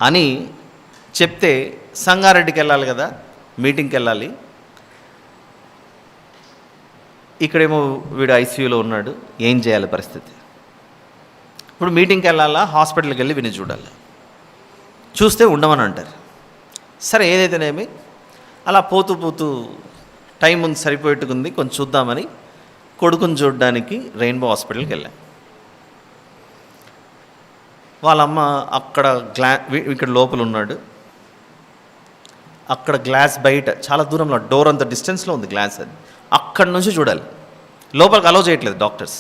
అని చెప్తే, సంగారెడ్డికి వెళ్ళాలి కదా, మీటింగ్కి వెళ్ళాలి, ఇక్కడేమో వీడు ఐసీయూలో ఉన్నాడు, ఏం చేయాలి పరిస్థితి? ఇప్పుడు మీటింగ్కి వెళ్ళాలా, హాస్పిటల్కి వెళ్ళి విని చూడాలి, చూస్తే ఉండమని అంటారు. సరే ఏదైతేనేమి అలా పోతూ పోతూ టైం ఉంది, సరిపోయేట్టుకుంది, కొంచెం చూద్దామని కొడుకుని చూడడానికి రెయిన్బో హాస్పిటల్కి వెళ్ళాం. వాళ్ళమ్మ అక్కడ ఇక్కడ లోపల ఉన్నాడు, అక్కడ గ్లాస్ బయట చాలా దూరంలో, డోర్ అంత డిస్టెన్స్లో ఉంది గ్లాస్, అది అక్కడి నుంచి చూడాలి, లోపలికి అలౌ చేయట్లేదు డాక్టర్స్.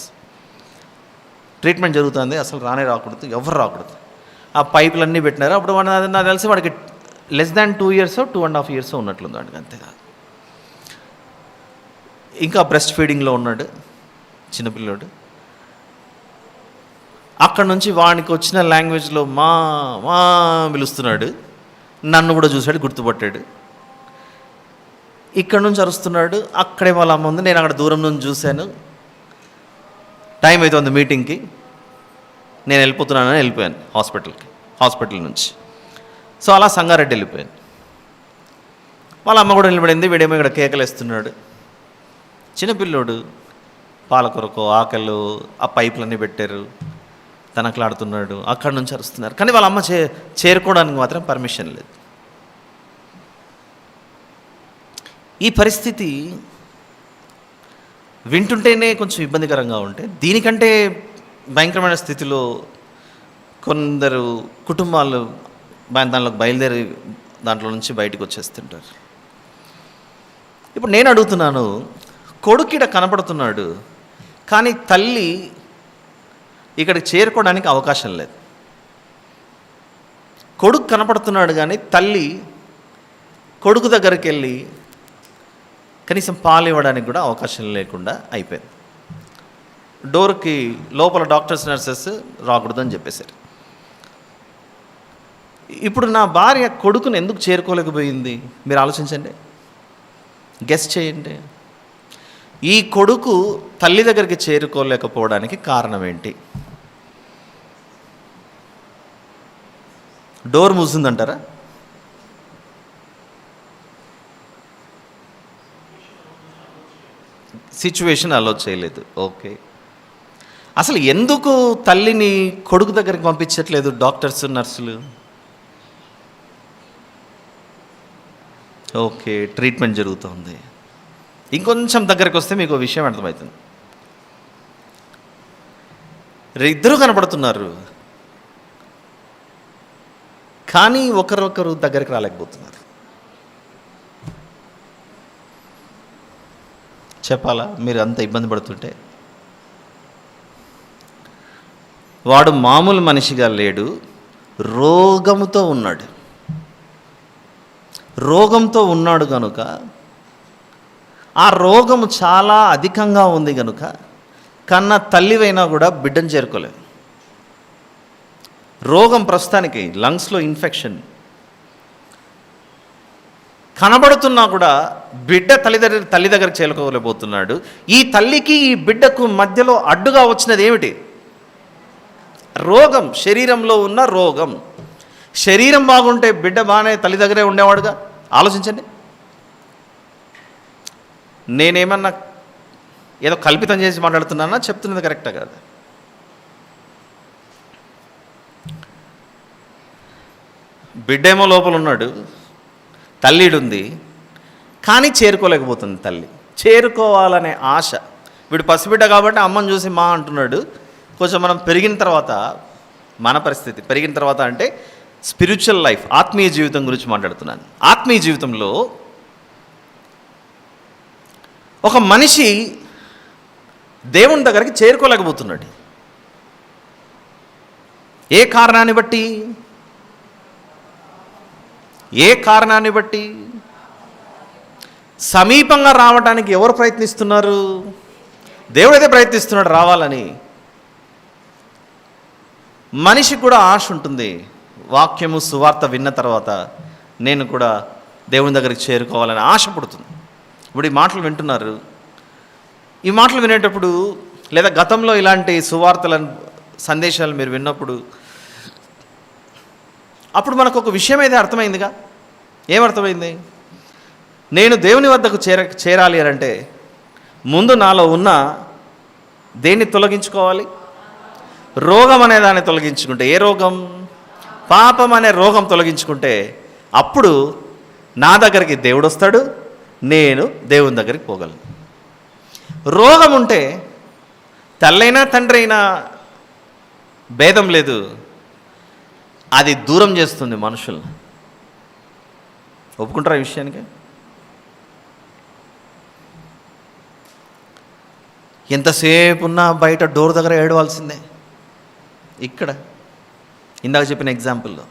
ట్రీట్మెంట్ జరుగుతుంది, అసలు రాకూడదు, ఎవరు రాకూడదు. ఆ పైపులన్నీ పెట్టినారు. అప్పుడు నాకు తెలిసి వాడికి లెస్ దాన్ 2 years 2.5 years ఉన్నట్లుంది వాడికి, అంతేకాదు. ఇంకా బ్రెస్ట్ ఫీడింగ్లో ఉన్నాడు చిన్నపిల్లోడు. అక్కడ నుంచి వానికి వచ్చిన లాంగ్వేజ్లో మా మా పిలుస్తున్నాడు. నన్ను కూడా చూశాడు, గుర్తుపట్టాడు. ఇక్కడ నుంచి అరుస్తున్నాడు, అక్కడే వాళ్ళ అమ్మ ఉంది. నేను అక్కడ దూరం నుంచి చూశాను, టైం అవుతుంది మీటింగ్కి, నేను వెళ్ళిపోతున్నానని వెళ్ళిపోయాను హాస్పిటల్ నుంచి. సో అలా సంగారెడ్డి వెళ్ళిపోయాను. వాళ్ళ అమ్మ కూడా నిలబడింది. వీడేమో ఇక్కడ కేకలేస్తున్నాడు. చిన్నపిల్లోడు, పాలకూరకో ఆకలు, ఆ పైపులన్నీ పెట్టారు, తనకలాడుతున్నాడు. అక్కడి నుంచి అరుస్తున్నారు, కానీ వాళ్ళ అమ్మ చేరుకోవడానికి మాత్రం పర్మిషన్ లేదు. ఈ పరిస్థితి వింటుంటేనే కొంచెం ఇబ్బందికరంగా ఉంటే, దీనికంటే భయంకరమైన స్థితిలో కొందరు కుటుంబాలు దానిలోకి బయలుదేరి దాంట్లో నుంచి బయటకు వచ్చేస్తుంటారు. ఇప్పుడు నేను అడుగుతున్నాను, కొడుకు ఇక్కడ కనపడుతున్నాడు, కానీ తల్లి ఇక్కడికి చేరుకోవడానికి అవకాశం లేదు. కొడుకు కనపడుతున్నాడు, కానీ తల్లి కొడుకు దగ్గరికి వెళ్ళి కనీసం పాలు ఇవ్వడానికి కూడా అవకాశం లేకుండా అయిపోయింది. డోర్కి లోపల డాక్టర్స్ నర్సెస్ రాకూడదని చెప్పేశారు. ఇప్పుడు నా భార్య కొడుకుని ఎందుకు చేరుకోలేకపోయింది? మీరు ఆలోచించండి, గెస్ చేయండి. ఈ కొడుకు తల్లి దగ్గరికి చేరుకోలేకపోవడానికి కారణం ఏంటి? డోర్ మూసిందంటారా? సిచ్యువేషన్ అలో చేయలేదు. ఓకే, అసలు ఎందుకు తల్లిని కొడుకు దగ్గరికి పంపించట్లేదు డాక్టర్స్ నర్సులు? ఓకే, ట్రీట్మెంట్ జరుగుతుంది. ఇంకొంచెం దగ్గరికి వస్తే మీకు విషయం అర్థమవుతుంది. ఇద్దరు కనపడుతున్నారు, కానీ ఒకరొకరు దగ్గరికి రాలేకపోతున్నారు. చెప్పాలా? మీరు అంత ఇబ్బంది పడుతుంటే. వాడు మామూలు మనిషిగా లేడు, రోగంతో ఉన్నాడు. రోగంతో ఉన్నాడు కనుక, ఆ రోగము చాలా అధికంగా ఉంది కనుక, కన్నా తల్లివైనా కూడా బిడ్డను చేరుకోలేదు. రోగం ప్రస్తుతానికి లంగ్స్లో ఇన్ఫెక్షన్ కనబడుతున్నా కూడా బిడ్డ తల్లి దగ్గరికి చేరుకోలేకపోతున్నాడు. ఈ తల్లికి ఈ బిడ్డకు మధ్యలో అడ్డుగా వచ్చినది ఏమిటి? రోగం, శరీరంలో ఉన్న రోగం. శరీరం బాగుంటే బిడ్డ బాగానే తల్లి దగ్గరే ఉండేవాడుగా. ఆలోచించండి. నేనేమన్నా ఏదో కల్పితం చేసి మాట్లాడుతున్నానా? చెప్తున్నది కరెక్టా కాదు? బిడ్డేమో లోపల ఉన్నాడు, తల్లిడుంది, కానీ చేరుకోలేకపోతుంది తల్లి. చేరుకోవాలనే ఆశ. వీడు పసిబిడ్డ కాబట్టి అమ్మని చూసి మా అంటున్నాడు. కొంచెం మనం పెరిగిన తర్వాత మన పరిస్థితి పెరిగిన తర్వాత అంటే స్పిరిచువల్ లైఫ్, ఆత్మీయ జీవితం గురించి మాట్లాడుతున్నాను. ఆత్మీయ జీవితంలో ఒక మనిషి దేవుని దగ్గరికి చేరుకోలేకపోతున్నాడు. ఏ కారణాన్ని బట్టి? సమీపంగా రావడానికి ఎవరు ప్రయత్నిస్తున్నారు? దేవుడైతే ప్రయత్నిస్తున్నాడు రావాలని. మనిషి కూడా ఆశ ఉంటుంది. వాక్యము సువార్త విన్న తర్వాత నేను కూడా దేవుని దగ్గరికి చేరుకోవాలని ఆశ పుడుతుంది. ఇప్పుడు ఈ మాటలు వింటున్నారు. ఈ మాటలు వినేటప్పుడు లేదా గతంలో ఇలాంటి సువార్తల సందేశాలు మీరు విన్నప్పుడు అప్పుడు మనకు ఒక విషయం అయితే అర్థమైందిగా. ఏమర్థమైంది? నేను దేవుని వద్దకు చేరాలి అని అంటే ముందు నాలో ఉన్న దేన్ని తొలగించుకోవాలి? రోగం అనే దాన్ని తొలగించుకుంటే. ఏ రోగం? పాపం అనే రోగం తొలగించుకుంటే అప్పుడు నా దగ్గరికి దేవుడు వస్తాడు, నేను దేవుని దగ్గరికి పోగలను. రోగం ఉంటే తల్లైనా తండ్రి అయినా భేదం లేదు, అది దూరం చేస్తుంది మనుషుల్ని. ఒప్పుకుంటారా ఈ విషయానికి? ఎంతసేపు ఉన్నా బయట డోర్ దగ్గర ఏడవాల్సిందే. ఇక్కడ ఇందాక చెప్పిన ఎగ్జాంపుల్లో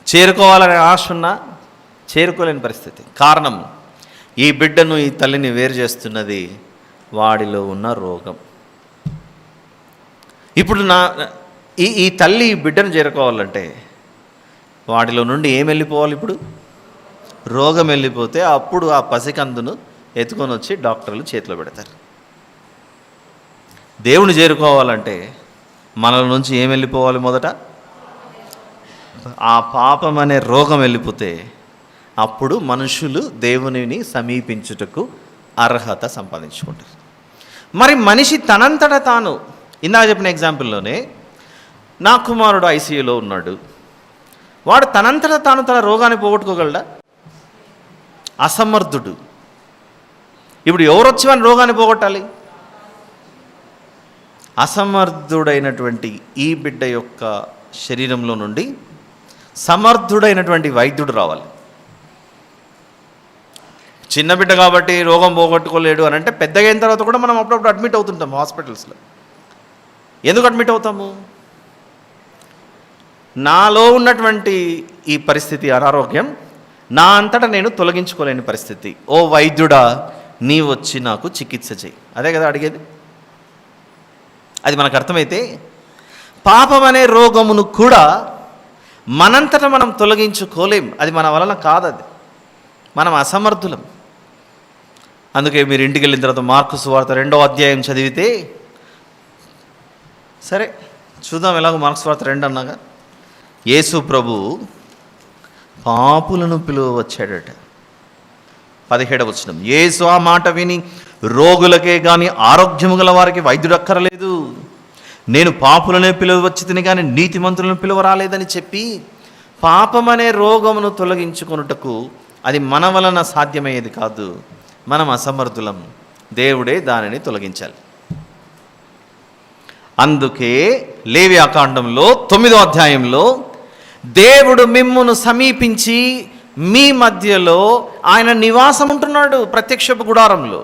చేరుకోవాలనే ఆశ ఉన్నా చేరుకోలేని పరిస్థితి. కారణం, ఈ బిడ్డను ఈ తల్లిని వేరు చేస్తున్నది వాడిలో ఉన్న రోగం. ఇప్పుడు ఈ తల్లి ఈ బిడ్డను చేరుకోవాలంటే వాడిలో నుండి ఏం వెళ్ళిపోవాలి? ఇప్పుడు రోగం వెళ్ళిపోతే అప్పుడు ఆ పసికందును ఎత్తుకొని వచ్చి డాక్టర్లు చేతిలో పెడతారు. దేవుని చేరుకోవాలంటే మనల నుంచి ఏం వెళ్ళిపోవాలి? మొదట ఆ పాపం అనే రోగం వెళ్ళిపోతే అప్పుడు మనుషులు దేవునిని సమీపించుటకు అర్హత సంపాదించుకుంటారు. మరి మనిషి తనంతట తాను, ఇందాక చెప్పిన ఎగ్జాంపుల్లోనే నా కుమారుడు ఐసీయూలో ఉన్నాడు, వాడు తనంతట తాను తన రోగాన్ని పోగొట్టుకోగలడా? అసమర్థుడు. ఇప్పుడు ఎవరు వచ్చి వాని రోగాన్ని పోగొట్టాలి? అసమర్థుడైనటువంటి ఈ బిడ్డ యొక్క శరీరంలో నుండి సమర్థుడైనటువంటి వైద్యుడు రావాలి. చిన్న బిడ్డ కాబట్టి రోగం పోగొట్టుకోలేడు అని అంటే పెద్దగా అయిన తర్వాత కూడా మనం అప్పుడప్పుడు అడ్మిట్ అవుతుంటాం హాస్పిటల్స్లో. ఎందుకు అడ్మిట్ అవుతాము? నాలో ఉన్నటువంటి ఈ పరిస్థితి, అనారోగ్యం నా అంతటా నేను తొలగించుకోలేని పరిస్థితి. ఓ వైద్యుడా, నీ వచ్చి నాకు చికిత్స చేయి. అదే కదా అడిగేది. అది మనకు అర్థమైతే పాపం అనే రోగమును కూడా మనంతటా మనం తొలగించుకోలేం. అది మన వలన కాదు, అది మనం అసమర్థులం. అందుకే మీరు ఇంటికి వెళ్ళిన తర్వాత మార్కు సువార్త 2వ అధ్యాయం చదివితే, సరే చూద్దాం ఎలాగో మార్కు సువార్త 2 అన్నాగా, యేసు ప్రభు పాపులను పిలువ వచ్చాడట. 17వ వచనం, యేసు ఆ మాట విని రోగులకే కానీ ఆరోగ్యము గల వారికి వైద్యుడు అక్కరలేదు, నేను పాపులనే పిలువ వచ్చి తిని కానీ నీతిమంతులను పిలువ రాలేదని చెప్పి పాపం అనే రోగమును తొలగించుకొనుటకు అది మన వలన సాధ్యమయ్యేది కాదు, మనం అసమర్థులం, దేవుడే దానిని తొలగించాలి. అందుకే లేవియాకాండంలో 9వ అధ్యాయంలో దేవుడు మిమ్మును సమీపించి మీ మధ్యలో ఆయన నివాసం ఉంటున్నాడు. ప్రత్యక్షపు గుడారంలో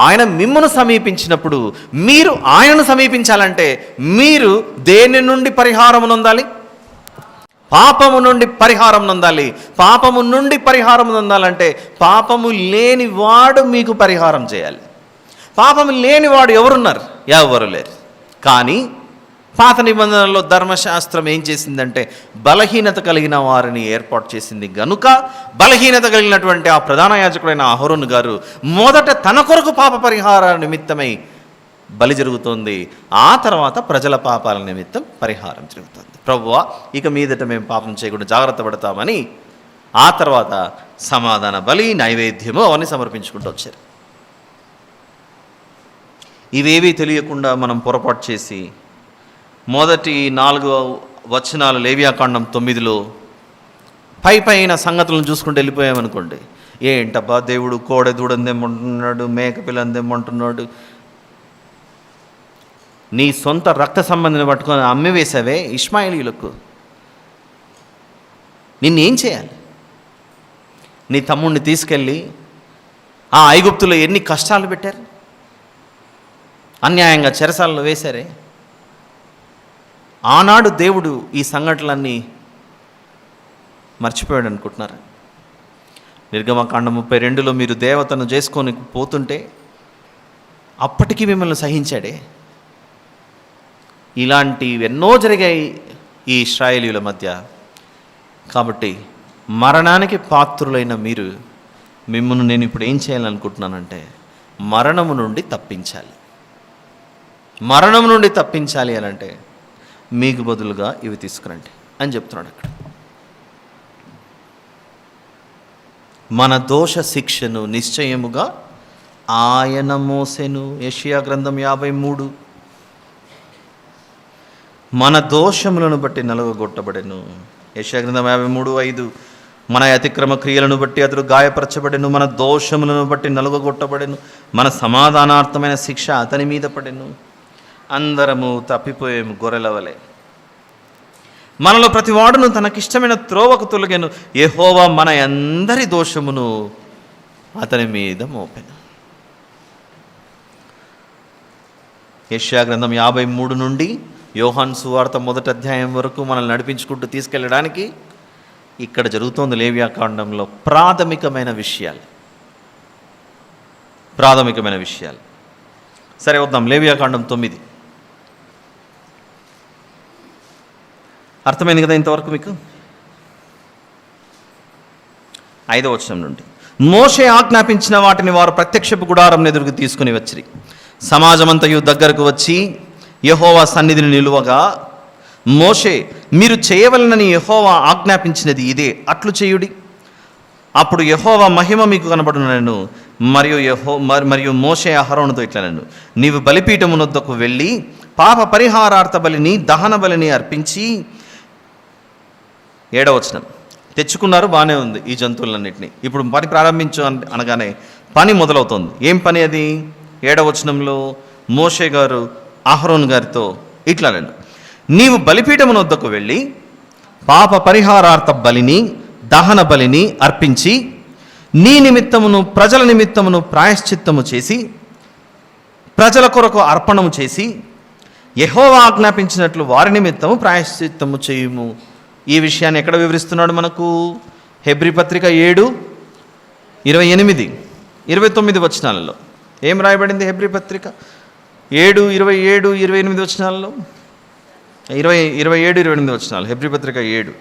ఆయన మిమ్మును సమీపించినప్పుడు మీరు ఆయనను సమీపించాలంటే మీరు దేని నుండి పరిహారం నొందాలి? పాపము నుండి పరిహారం నొందాలి. పాపము నుండి పరిహారం నొందాలంటే పాపము లేని వాడు మీకు పరిహారం చేయాలి. పాపము లేని వాడు ఎవరున్నారు? ఎవరు లేరు. కానీ పాత నిబంధనలో ధర్మశాస్త్రం ఏం చేసిందంటే బలహీనత కలిగిన వారిని ఏర్పాటు చేసింది. గనుక బలహీనత కలిగినటువంటి ఆ ప్రధాన యాజకుడైన అహరోను గారు మొదట తన కొరకు పాప పరిహార నిమిత్తమై బలి జరుగుతోంది. ఆ తర్వాత ప్రజల పాపాల నిమిత్తం పరిహారం జరుగుతుంది. ప్రభువా, ఇక మీదట మేము పాపం చేయకుండా జాగ్రత్త పడతామని ఆ తర్వాత సమాధాన బలి, నైవేద్యము అవన్నీ సమర్పించుకుంటూ వచ్చారు. ఇవేవీ తెలియకుండా మనం పొరపాటు చేసి మొదటి 4 వచనాలు లేవియాకాండం 9లో పైన సంగతులను చూసుకుంటూ వెళ్ళిపోయామనుకోండి, ఏంటబ్బా దేవుడు కోడె దూడని తెమ్మంటున్నాడు, మేక పిల్లని తెమ్మంటున్నాడు, నీ సొంత రక్త సంబంధిని పట్టుకొని అమ్మివేశావే ఇష్మాయిలీయులకు, నిన్నేం చేయాలి? నీ తమ్ముడిని తీసుకెళ్ళి ఆ ఐగుప్తులో ఎన్ని కష్టాలు పెట్టారు, అన్యాయంగా చెరసాలలో వేశారే. ఆనాడు దేవుడు ఈ సంఘటనలన్నీ మర్చిపోయాడు అనుకుంటున్నారా? నిర్గమకాండం 32లో మీరు దేవతను చేసుకొని పోతుంటే అప్పటికి మిమ్మల్ని సహించాడే. ఇలాంటివి ఎన్నో జరిగాయి ఈ ఇశ్రాయేలీయుల మధ్య. కాబట్టి మరణానికి పాత్రులైన మిమ్మల్ని నేను ఇప్పుడు ఏం చేయాలనుకుంటున్నానంటే మరణము నుండి తప్పించాలి. మరణం నుండి తప్పించాలి అని అంటే మీకు బదులుగా ఇవి తీసుకురండి అని చెప్తున్నాడు అక్కడ. మన దోష శిక్షను నిశ్చయముగా ఆయన మోసెను. యెషయా గ్రంథం 53. మన దోషములను బట్టి నలుగగొట్టబడెను. యెషయా గ్రంథం 53:5. మన అతిక్రమ క్రియలను బట్టి అతడు గాయపరచబడెను, మన దోషములను బట్టి నలుగగొట్టబడెను, మన సమాధానార్థమైన శిక్ష అతని మీద పడెను. అందరము తప్పిపోయేము గొర్రెల వలె, మనలో ప్రతివాడును తనకిష్టమైన త్రోవకు తొలగెను, యెహోవా మన అందరి దోషమును అతని మీద మోపెను. యెషయా గ్రంథం 53 నుండి యోహాను సువార్త 1వ అధ్యాయం వరకు మనల్ని నడిపించుకుంటూ తీసుకెళ్ళడానికి ఇక్కడ జరుగుతోంది లేవియాకాండంలో ప్రాథమికమైన విషయాలు. సరే వద్దాం, లేవియాకాండం 9. అర్థమైంది కదా ఇంతవరకు మీకు? 5వ వచనం నుండి, మోషే ఆజ్ఞాపించిన వాటిని వారు ప్రత్యక్షపు గుడారం ఎదురుకు తీసుకుని వచ్చిరి. సమాజమంతయు దగ్గరకు వచ్చి యెహోవా సన్నిధిని నిలువగా, మోషే, మీరు చేయవలనని యెహోవా ఆజ్ఞాపించినది ఇదే, అట్లు చేయుడి. అప్పుడు యెహోవా మహిమ మీకు కనబడునను. మరియు మోషే అహరోనుతో ఇట్లనెను, నీవు బలిపీఠమునొద్దకు వెళ్ళి పాప పరిహారార్థ బలిని దహన బలిని అర్పించి. 7వ వచనం, తెచ్చుకున్నారు, బాగానే ఉంది ఈ జంతువులన్నింటినీ. ఇప్పుడు పని ప్రారంభించు అనగానే పని మొదలవుతుంది. ఏం పని అది? 7వ వచనంలో మోషే గారు అహరోను గారితో ఇట్లనెను, నీవు బలిపీఠమునొద్దకు వెళ్ళి పాప పరిహారార్థ బలిని దహన బలిని అర్పించి నీ నిమిత్తమును ప్రజల నిమిత్తమును ప్రాయశ్చిత్తము చేసి ప్రజల కొరకు అర్పణము చేసి యెహోవా ఆజ్ఞాపించినట్లు వారి నిమిత్తము ప్రాయశ్చిత్తము చేయుము. ఈ విషయాన్ని ఎక్కడ వివరిస్తున్నాడు మనకు? హెబ్రీ పత్రిక 7:28, 29 వచనాలలో. ఏం రాయబడింది? హెబ్రీ పత్రిక 7:27, 28 వచనాలలో, 27, 28 వచనాలు. హెబ్రీ పత్రిక 7.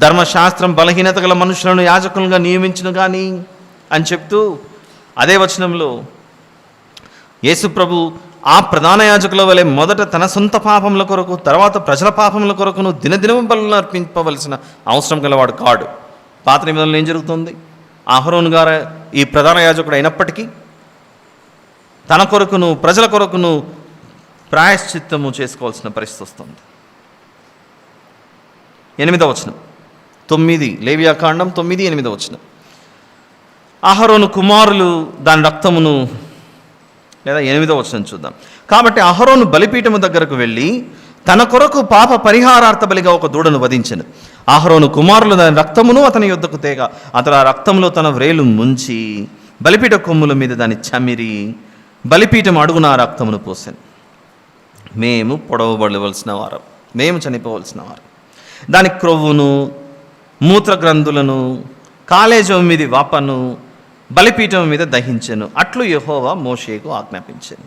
ధర్మశాస్త్రం బలహీనత గల మనుషులను యాజకులుగా నియమించును కానీ అని చెప్తూ అదే వచనంలో యేసు ప్రభు ఆ ప్రధాన యాజకుల వలె మొదట తన సొంత పాపముల కొరకు తర్వాత ప్రజల పాపముల కొరకును దినదినము బలులను అర్పింపవలసిన అవసరం గలవాడు కాడు. పాత నిబంధనలో ఏం జరుగుతుంది? అహరోను గారు ఈ ప్రధాన యాజకుడు అయినప్పటికీ తన కొరకును ప్రజల కొరకును ప్రాయశ్చిత్తము చేసుకోవాల్సిన పరిస్థితి వస్తుంది. 8వ వచనం, 9 లేవియాకాండం 9, 8వ వచనం. అహరోను కుమారులు దాని రక్తమును, లేదా 8వ వచనం చూద్దాం. కాబట్టి అహరోను బలిపీఠము దగ్గరకు వెళ్ళి తన కొరకు పాప పరిహారార్థ బలిగా ఒక దూడను వధించెను. అహరోను కుమారులు దాని రక్తమును అతని యొద్దకు తేగా అతడు ఆ రక్తంలో తన వ్రేలు ముంచి బలిపీఠ కొమ్ముల మీద దాన్ని చమిరి బలిపీఠం అడుగున ఆ రక్తమును పోసాను. మేము పొడవబడవలసిన వారం, మేము చనిపోవలసిన వారం. దాని క్రొవ్వును మూత్రగ్రంథులను కాలేజం మీద వాపను బలిపీఠం మీద దహించెను. అట్లు యెహోవా మోషేకు ఆజ్ఞాపించెను.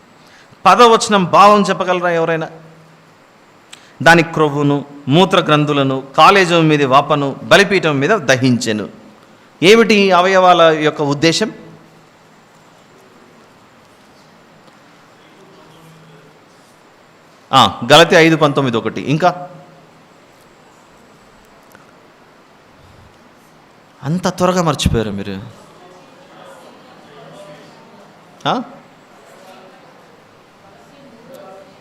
10వ వచనం భావం చెప్పగలరా ఎవరైనా? దాని క్రొవ్వును మూత్రగ్రంథులను కాలేజం మీద వాపను బలిపీఠం మీద దహించెను. ఏమిటి అవయవాల యొక్క ఉద్దేశం? గలతీ 5:19. ఇంకా అంత త్వరగా మర్చిపోయారు మీరు?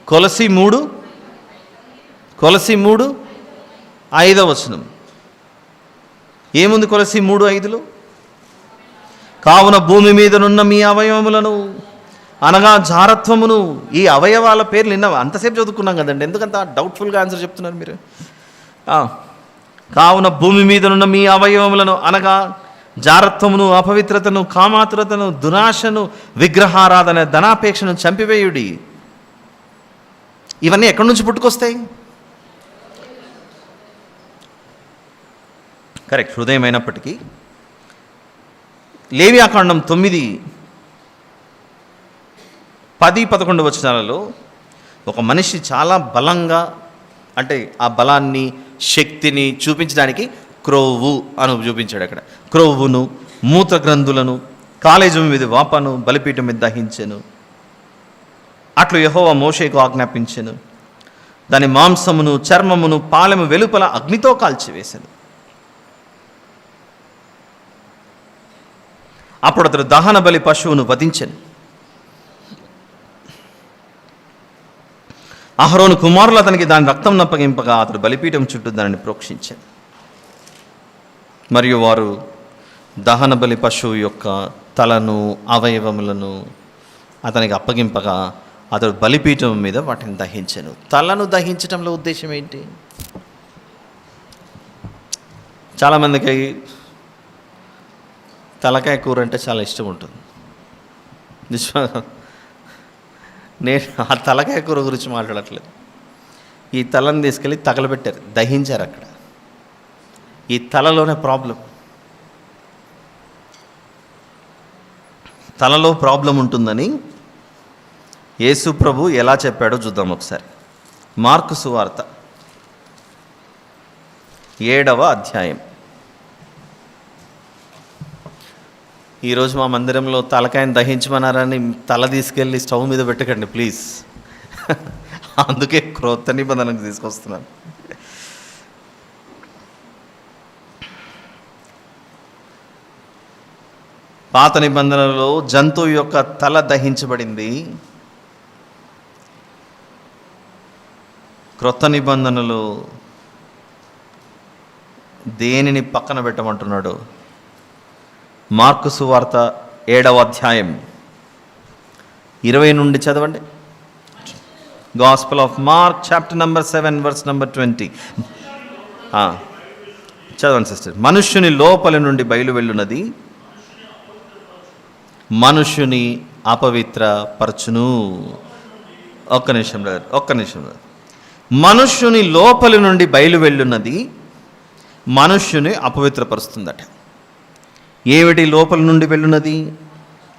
కొలసీ 3:5 వచనం. ఏముంది కొలసి 3:5? కావున భూమి మీదనున్న మీ అవయవములను అనగా జారత్వమును, ఈ అవయవాల పేర్లు నిన్న అంతసేపు చదువుకున్నాం కదండి, ఎందుకంత డౌట్ఫుల్గా ఆన్సర్ చెప్తున్నారు మీరు? కావున భూమి మీదనున్న మీ అవయవములను అనగా జారత్వమును, అపవిత్రతను, కామాతురతను, దురాశను, విగ్రహారాధన, ధనాపేక్షను చంపివేయుడి. ఇవన్నీ ఎక్కడి నుంచి పుట్టుకొస్తాయి? కరెక్ట్, హృదయం అయినప్పటికీ లేవియాకాండం 9:10-11 వచనాలలో ఒక మనిషి చాలా బలంగా, అంటే ఆ బలాన్ని, శక్తిని చూపించడానికి క్రొవ్వు అని చూపించాడు అక్కడ. క్రొవ్వును, మూత్రగ్రంథులను, కాలేజం మీద వాపను బలిపీఠం మీద దహించెను. అట్లు యెహోవా మోషేకు ఆజ్ఞాపించెను. దాని మాంసమును, చర్మమును, పాలెము వెలుపల అగ్నితో కాల్చివేశాను. అప్పుడు అతడు దహన బలి పశువును వధించెను. అహరోను కుమారులు అతనికి దాని రక్తం నప్పగింపగా అతడు బలిపీఠం చుట్టూ దానిని ప్రోక్షించాను. మరియు వారు దహన బలి పశువు యొక్క తలను, అవయవములను అతనికి అప్పగింపగా అతడు బలిపీఠం మీద వాటిని దహించాను. తలను దహించడంలో ఉద్దేశం ఏంటి? చాలామందికి తలకాయ కూర అంటే చాలా ఇష్టం ఉంటుంది. నేను ఆ తలకాయ కూర గురించి మాట్లాడట్లేదు. ఈ తలను తీసుకెళ్ళి తగలబెట్టారు, దహించారు. అక్కడ ఈ తలలోనే ప్రాబ్లం. తలలో ప్రాబ్లం ఉంటుందని యేసు ప్రభు ఎలా చెప్పాడో చూద్దాం ఒకసారి. మార్కు సువార్త 7వ అధ్యాయం. ఈరోజు మా మందిరంలో తలకాయని దహించమన్నారని తల తీసుకెళ్ళి స్టవ్ మీద పెట్టకండి ప్లీజ్. అందుకే క్రొత్త నిబంధనకు తీసుకొస్తున్నాను. పాత నిబంధనలో జంతువు యొక్క తల దహించబడింది. క్రొత్త నిబంధనలో దేనిని పక్కన పెట్టమంటున్నాడు? మార్కు సువార్త 7వ అధ్యాయం 20 నుండి చదవండి. Gospel of Mark chapter number 7 verse number 20. చదవండి సిస్టర్. మనుష్యుని లోపలి నుండి బయలు వెళ్ళున్నది మనుష్యుని అపవిత్రపరచును. ఒక్క నిమిషం. మనుష్యుని లోపలి నుండి బయలు వెళ్ళున్నది మనుష్యుని అపవిత్రపరుస్తుందట. ఏమిటి లోపల నుండి వెళ్ళున్నది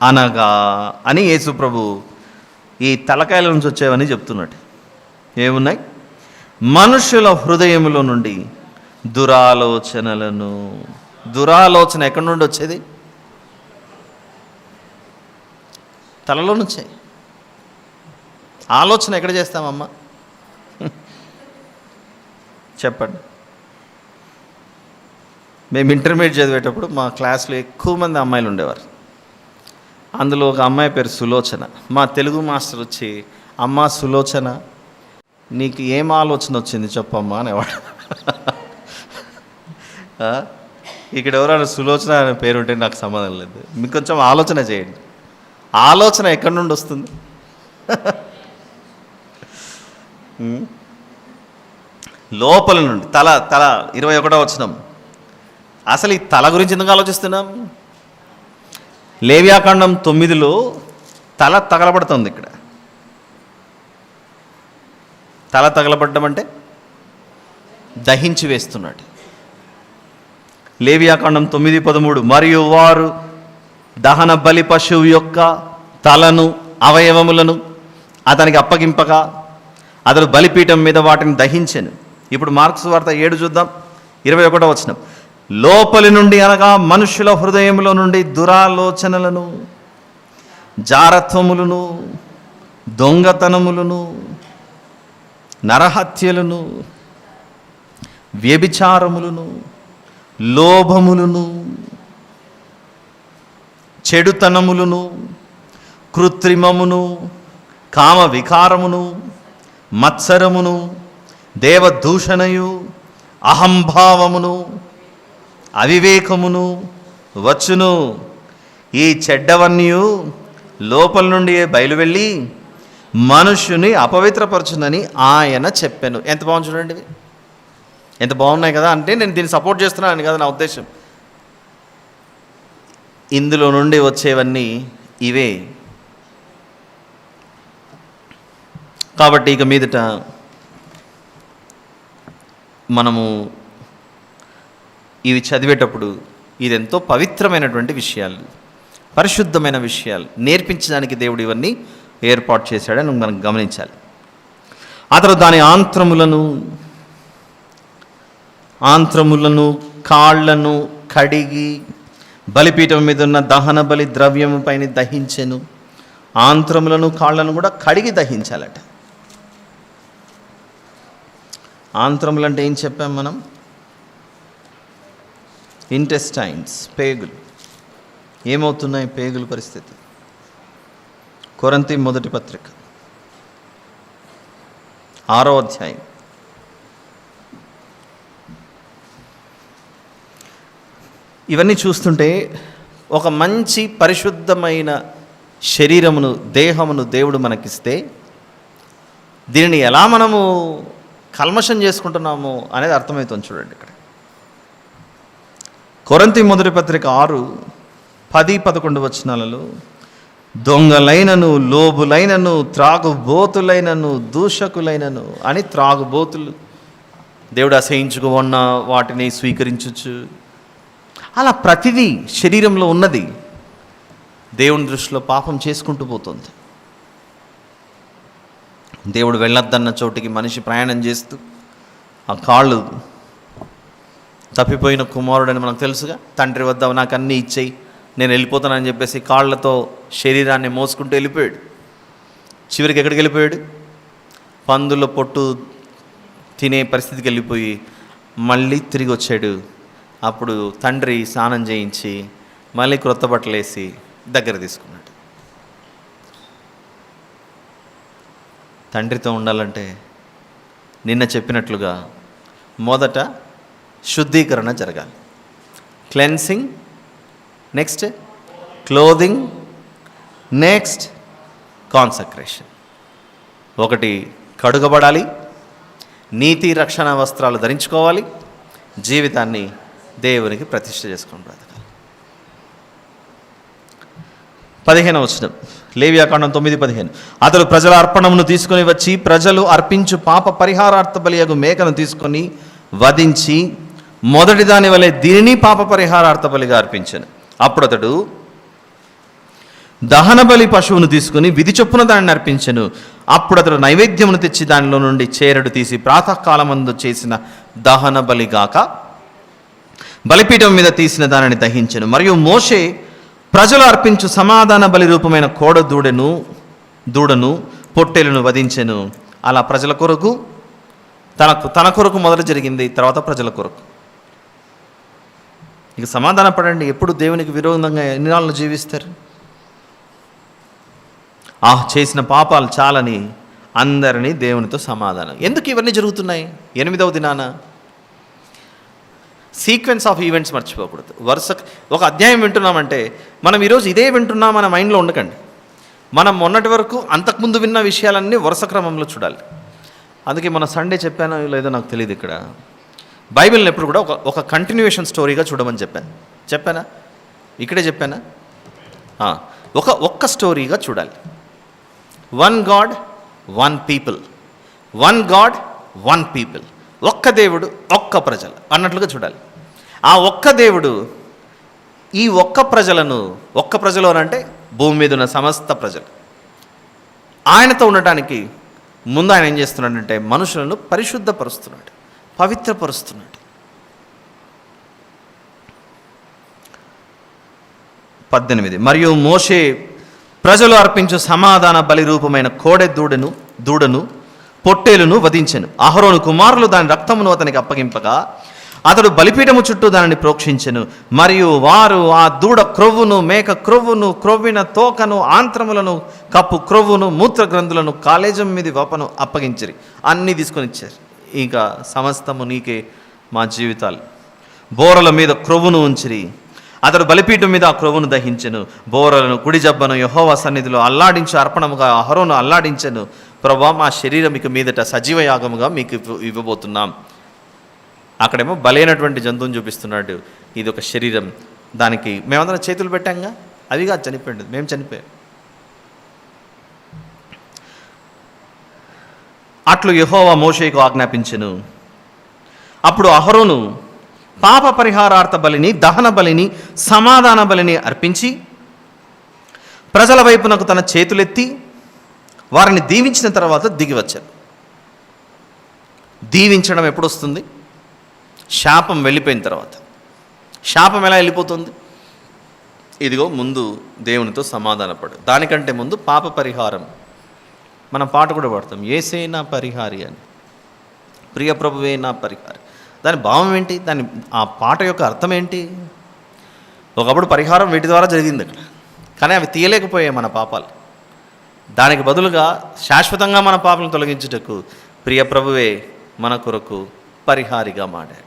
అనగా అని యేసు ప్రభు ఈ తలకాయల నుంచి వచ్చేవని చెప్తున్నట్టు. ఏమున్నాయి? మనుష్యుల హృదయములో నుండి దురాలోచనలను. దురాలోచన ఎక్కడి నుండి వచ్చేది? తలలో నుంచే. ఆలోచన ఎక్కడ చేస్తామమ్మా? చెప్పండి. మేము ఇంటర్మీడియట్ చదివేటప్పుడు మా క్లాస్లో ఎక్కువ మంది అమ్మాయిలు ఉండేవారు. అందులో ఒక అమ్మాయి పేరు సులోచన. మా తెలుగు మాస్టర్ వచ్చి, అమ్మా సులోచన, నీకు ఏం ఆలోచన వచ్చింది చెప్పమ్మా అనేవాడు. ఇక్కడ ఎవరైనా సులోచన అనే పేరు ఉంటే నాకు సంబంధం లేదు, మీకు కొంచెం ఆలోచన చేయండి. ఆలోచన ఎక్కడి నుండి వస్తుంది? లోపల నుండి. తల 21వ వచనం. అసలు ఈ తల గురించి ఎందుకు ఆలోచిస్తున్నాం? లేవియాకాండం 9లో తల తగలబడుతుంది. ఇక్కడ తల తగలబడ్డం అంటే దహించి వేస్తున్నాడు. లేవియాకాండం 9:13 మరియు వారు దహన బలి పశువు యొక్క తలను, అవయవములను అతనికి అప్పగింపగా అతడు బలిపీఠం మీద వాటిని దహించెను. ఇప్పుడు మార్కు సువార్త 7 చూద్దాం. 21వ వచనం. లోపలి నుండి అనగా మనుషుల హృదయములో నుండి దురాలోచనలను, జారత్వములను, దొంగతనములను, నరహత్యలను, వ్యభిచారములను, లోభములను, చెడుతనములను, కృత్రిమమును, కామ వికారమును, మత్సరమును, దేవదూషణయు, అహంభావమును, అవివేకమును వచ్చును. ఈ చెడ్డవన్నీ లోపల నుండి బయలువెళ్ళి మనుషుని అపవిత్రపరచునని ఆయన చెప్పాను. ఎంత బాగుంది చూడండి, ఇవి ఎంత బాగున్నాయి కదా. అంటే నేను దీన్ని సపోర్ట్ చేస్తున్నాను కదా నా ఉద్దేశం. ఇందులో నుండి వచ్చేవన్నీ ఇవే. కాబట్టి ఇక మీదట మనము ఇవి చదివేటప్పుడు ఇదెంతో పవిత్రమైనటువంటి విషయాలు, పరిశుద్ధమైన విషయాలు నేర్పించడానికి దేవుడు ఇవన్నీ ఏర్పాటు చేశాడని మనం గమనించాలి. అతడు దాని ఆంత్రములను కాళ్లను కడిగి బలిపీఠం మీద ఉన్న దహన బలి ద్రవ్యము పైన దహించెను. ఆంత్రములను కాళ్లను కూడా కడిగి దహించాలట. ఆంత్రములు అంటే ఏం చెప్పాం మనం? ఇంటెస్టైన్స్, పేగులు. ఏమవుతున్నాయి పేగుల పరిస్థితి? కొరింథీ మొదటి పత్రిక 6వ అధ్యాయం. ఇవన్నీ చూస్తుంటే ఒక మంచి పరిశుద్ధమైన శరీరమును, దేహమును దేవుడు మనకిస్తే దీనిని ఎలా మనము కల్మషం చేసుకుంటున్నాము అనేది అర్థమవుతుంది. చూడండి ఇక్కడ కొరింథీ మొదటి పత్రిక 6:10-11 వచనాలలో, దొంగలైనను, లోబులైనను, త్రాగుబోతులైనను, దూషకులైనను అని, త్రాగుబోతులు దేవుడు అసహించుకున్న వాటిని స్వీకరించచ్చు. అలా ప్రతిదీ శరీరంలో ఉన్నది దేవుని దృష్టిలో పాపం చేసుకుంటూ పోతుంది. దేవుడు వెళ్ళొద్దన్న చోటికి మనిషి ప్రయాణం చేస్తూ ఆ కాళ్ళు, తప్పిపోయిన కుమారుడని మనకు తెలుసుగా, తండ్రి వద్ద నాకు అన్నీ ఇచ్చేయి నేను వెళ్ళిపోతానని చెప్పేసి కాళ్ళతో శరీరాన్ని మోసుకుంటూ వెళ్ళిపోయాడు. చివరికి ఎక్కడికి వెళ్ళిపోయాడు? పందుల పొట్టు తినే పరిస్థితికి వెళ్ళిపోయి మళ్ళీ తిరిగి వచ్చాడు. అప్పుడు తండ్రి స్నానం చేయించి మళ్ళీ క్రొత్త బట్టలు వేసి దగ్గర తీసుకున్నాడు. తండ్రితో ఉండాలంటే నిన్న చెప్పినట్లుగా మొదట శుద్ధీకరణ జరగాలి. Cleansing, next clothing, next consecration. ఒకటి కడుగబడాలి, నీతి రక్షణ వస్త్రాలు ధరించుకోవాలి, జీవితాన్ని దేవునికి ప్రతిష్ఠ చేసుకొని బ్రతకాలి. 15వ వచనం, లేవియాకాండం 9:15. అతడు ప్రజల అర్పణమును తీసుకొని వచ్చి ప్రజలు అర్పించు పాప పరిహారార్థ బలియగు మేకను తీసుకొని వధించి మొదటి దాని వలె దీనిని పాప పరిహారార్థ బలిగా అర్పించాను. అప్పుడు అతడు దహన బలి పశువును తీసుకుని విధి చొప్పున దానిని అర్పించెను. అప్పుడు అతడు నైవేద్యమును తెచ్చి దానిలో నుండి చేరడు తీసి ప్రాతకాలమందు చేసిన దహన బలిగాక బలిపీఠం మీద తీసిన దానిని దహించెను. మరియు మోషే ప్రజలు అర్పించు సమాధాన బలి రూపమైన కోడ దూడను పొట్టేలును వధించెను. అలా ప్రజల కొరకు, తన కొరకు మొదలు జరిగింది, తర్వాత ప్రజల కొరకు. ఇక సమాధాన పడండి. ఎప్పుడు దేవునికి విరోధంగా ఎన్ని నాళ్ళు జీవిస్తారు? చేసిన పాపాలు చాలని అందరినీ దేవునితో సమాధానం. ఎందుకు ఇవన్నీ జరుగుతున్నాయి? 8వ దినాన సీక్వెన్స్ ఆఫ్ ఈవెంట్స్ మర్చిపోకూడదు. ఒక అధ్యాయం వింటున్నామంటే మనం ఈరోజు ఇదే వింటున్నాం మన మైండ్లో ఉండకండి. మనం మొన్నటి వరకు అంతకుముందు విన్న విషయాలన్నీ వరుస క్రమంలో చూడాలి. అందుకే మన సండే చెప్పానో లేదో నాకు తెలియదు, ఇక్కడ బైబిల్ని ఎప్పుడు కూడా ఒక కంటిన్యూయేషన్ స్టోరీగా చూడమని చెప్పానా? ఇక్కడే చెప్పానా? ఒక్క స్టోరీగా చూడాలి. 1 God 1 people, 1 God 1 people, ఒక్క దేవుడు ఒక్క ప్రజలు అన్నట్లుగా చూడాలి. ఆ ఒక్క దేవుడు ఈ ఒక్క ప్రజలు అంటే భూమి మీద ఉన్న సమస్త ప్రజలు ఆయనతో ఉండటానికి ముందు ఆయన ఏం చేస్తున్నాడంటే మనుషులను పరిశుద్ధపరుస్తున్నాడు, పవిత్రపరుస్తున్నాడు. 18. మరియు మోషే ప్రజలు అర్పించు సమాధాన బలి రూపమైన కోడె దూడను పొట్టేలును వధించెను. అహరోను కుమారులు దాని రక్తమును అతనికి అప్పగింపగా అతడు బలిపీఠము చుట్టూ దానిని ప్రోక్షించెను. మరియు వారు ఆ దూడ క్రొవ్వును, మేక క్రొవ్వును, క్రొవ్విన తోకను, ఆంత్రములను, కప్పు క్రొవ్వును, మూత్ర గ్రంథులను, కాలేజం మీది వపను అప్పగించిరి. అన్నీ తీసుకొని ఇచ్చారు. ఇక సమస్తము నీకే మా జీవితాలు. బోరల మీద క్రొవ్వును ఉంచిరి. అతడు బలిపీఠం మీద ఆ క్రొవ్వును దహించెను. బోరలను కుడి జబ్బను యెహోవా సన్నిధిలో అల్లాడించి అర్పణముగా అహరోను అల్లాడించెను. ప్రభువా, మా శరీరం ఇక మీదట సజీవ యాగముగా మీకు ఇవ్వబోతున్నాం. అక్కడేమో బలైనటువంటి జంతువుని చూపిస్తున్నాడు. ఇది ఒక శరీరం, దానికి మేమందరం చేతులు పెట్టాంగా, అవిగా చనిపోయింది, మేము చనిపోయాం. అట్లు యెహోవా మోషేకు ఆజ్ఞాపించెను. అప్పుడు అహరోను పాప పరిహారార్థ బలిని, దహన బలిని, సమాధాన బలిని అర్పించి ప్రజల వైపునకు తన చేతులెత్తి వారిని దీవించిన తర్వాత దిగి వచ్చారు. దీవించడం ఎప్పుడు వస్తుంది? శాపం వెళ్ళిపోయిన తర్వాత. శాపం ఎలా వెళ్ళిపోతుంది? ఇదిగో ముందు దేవునితో సమాధానపడు, దానికంటే ముందు పాప పరిహారం. మనం పాట కూడా పాడతాం, యేసే నా పరిహారి అని, ప్రియ ప్రభువే నా పరిహారి. దాని భావం ఏంటి? ఆ పాట యొక్క అర్థం ఏంటి? ఒకప్పుడు పరిహారం వీటి ద్వారా జరిగింది అక్కడ, కానీ అవి తీయలేకపోయాయి మన పాపాలు. దానికి బదులుగా శాశ్వతంగా మన పాపలను తొలగించుటకు ప్రియ ప్రభువే మన కొరకు పరిహారిగా మాడాడు.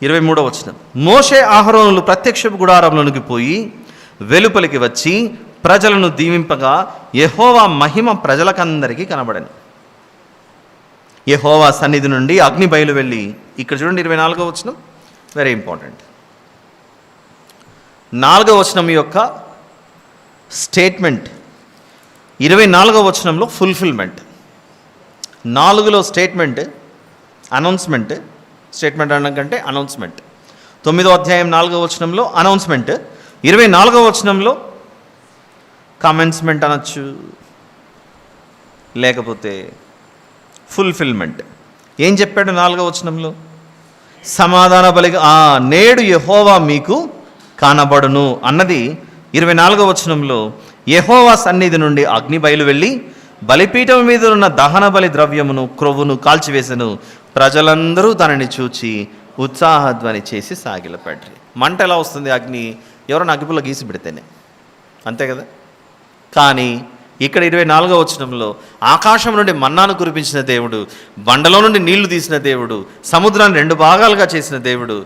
23వ వచనం, మోషే అహరోనులు ప్రత్యక్షపు గుడారంలోనికి పోయి వెలుపలికి వచ్చి ప్రజలను దీవింపగా యెహోవా మహిమ ప్రజలకందరికీ కనబడను. యెహోవా సన్నిధి నుండి అగ్ని బయలు వెళ్ళి, ఇక్కడ చూడండి 24వ వచనం, వెరీ ఇంపార్టెంట్. 4వ వచనం యొక్క స్టేట్మెంట్ 24వ వచనంలో ఫుల్ఫిల్మెంట్. 4లో స్టేట్మెంట్, అనౌన్స్మెంట్. స్టేట్మెంట్ అనడం కంటే అనౌన్స్మెంట్. 9వ అధ్యాయం 4వ వచనంలో అనౌన్స్మెంట్, 24వ వచనంలో కమెన్స్మెంట్ అనొచ్చు, లేకపోతే ఫుల్ఫిల్మెంట్. ఏం చెప్పాడు 4వ వచనంలో? సమాధాన బలిగా నేడు యెహోవా మీకు కానబడును అన్నది 24వ వచనంలో యెహోవా సన్నిధి నుండి అగ్ని బయలు వెళ్ళి బలిపీఠం మీద ఉన్న దహన బలి ద్రవ్యమును క్రొవ్వును కాల్చివేసెను. ప్రజలందరూ దానిని చూచి ఉత్సాహధ్వని చేసి సాగిలపడ్రి. మంట ఎలా వస్తుంది? అగ్ని ఎవరైనా అగ్గిపుల్ల గీసి పెడితేనే, అంతే కదా. కానీ ఇక్కడ 24వ వచనంలో ఆకాశం నుండి మన్నాను కురిపించిన దేవుడు, బండలో నుండి నీళ్లు తీసిన దేవుడు, సముద్రాన్ని 2 భాగాలుగా చేసిన దేవుడు,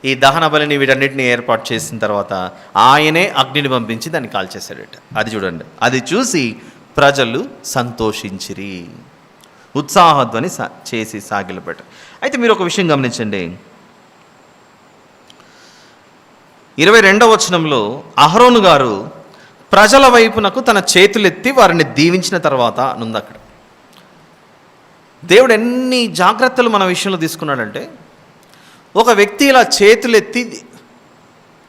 ఈ దహన బలిని వీటన్నిటిని ఏర్పాటు చేసిన తర్వాత ఆయనే అగ్నిని పంపించి దాన్ని కాల్చేశాడట. అది చూడండి, అది చూసి ప్రజలు సంతోషించిరి, ఉత్సాహధ్వని చేసి సాగిలపడ్డారు. అయితే మీరు ఒక విషయం గమనించండి, 22వ వచనంలో అహరోను గారు ప్రజల వైపునకు తన చేతులెత్తి వారిని దీవించిన తర్వాత అనుంది అక్కడ. దేవుడు ఎన్ని జాగ్రత్తలు మన విషయంలో తీసుకున్నాడంటే, ఒక వ్యక్తి ఇలా చేతులెత్తి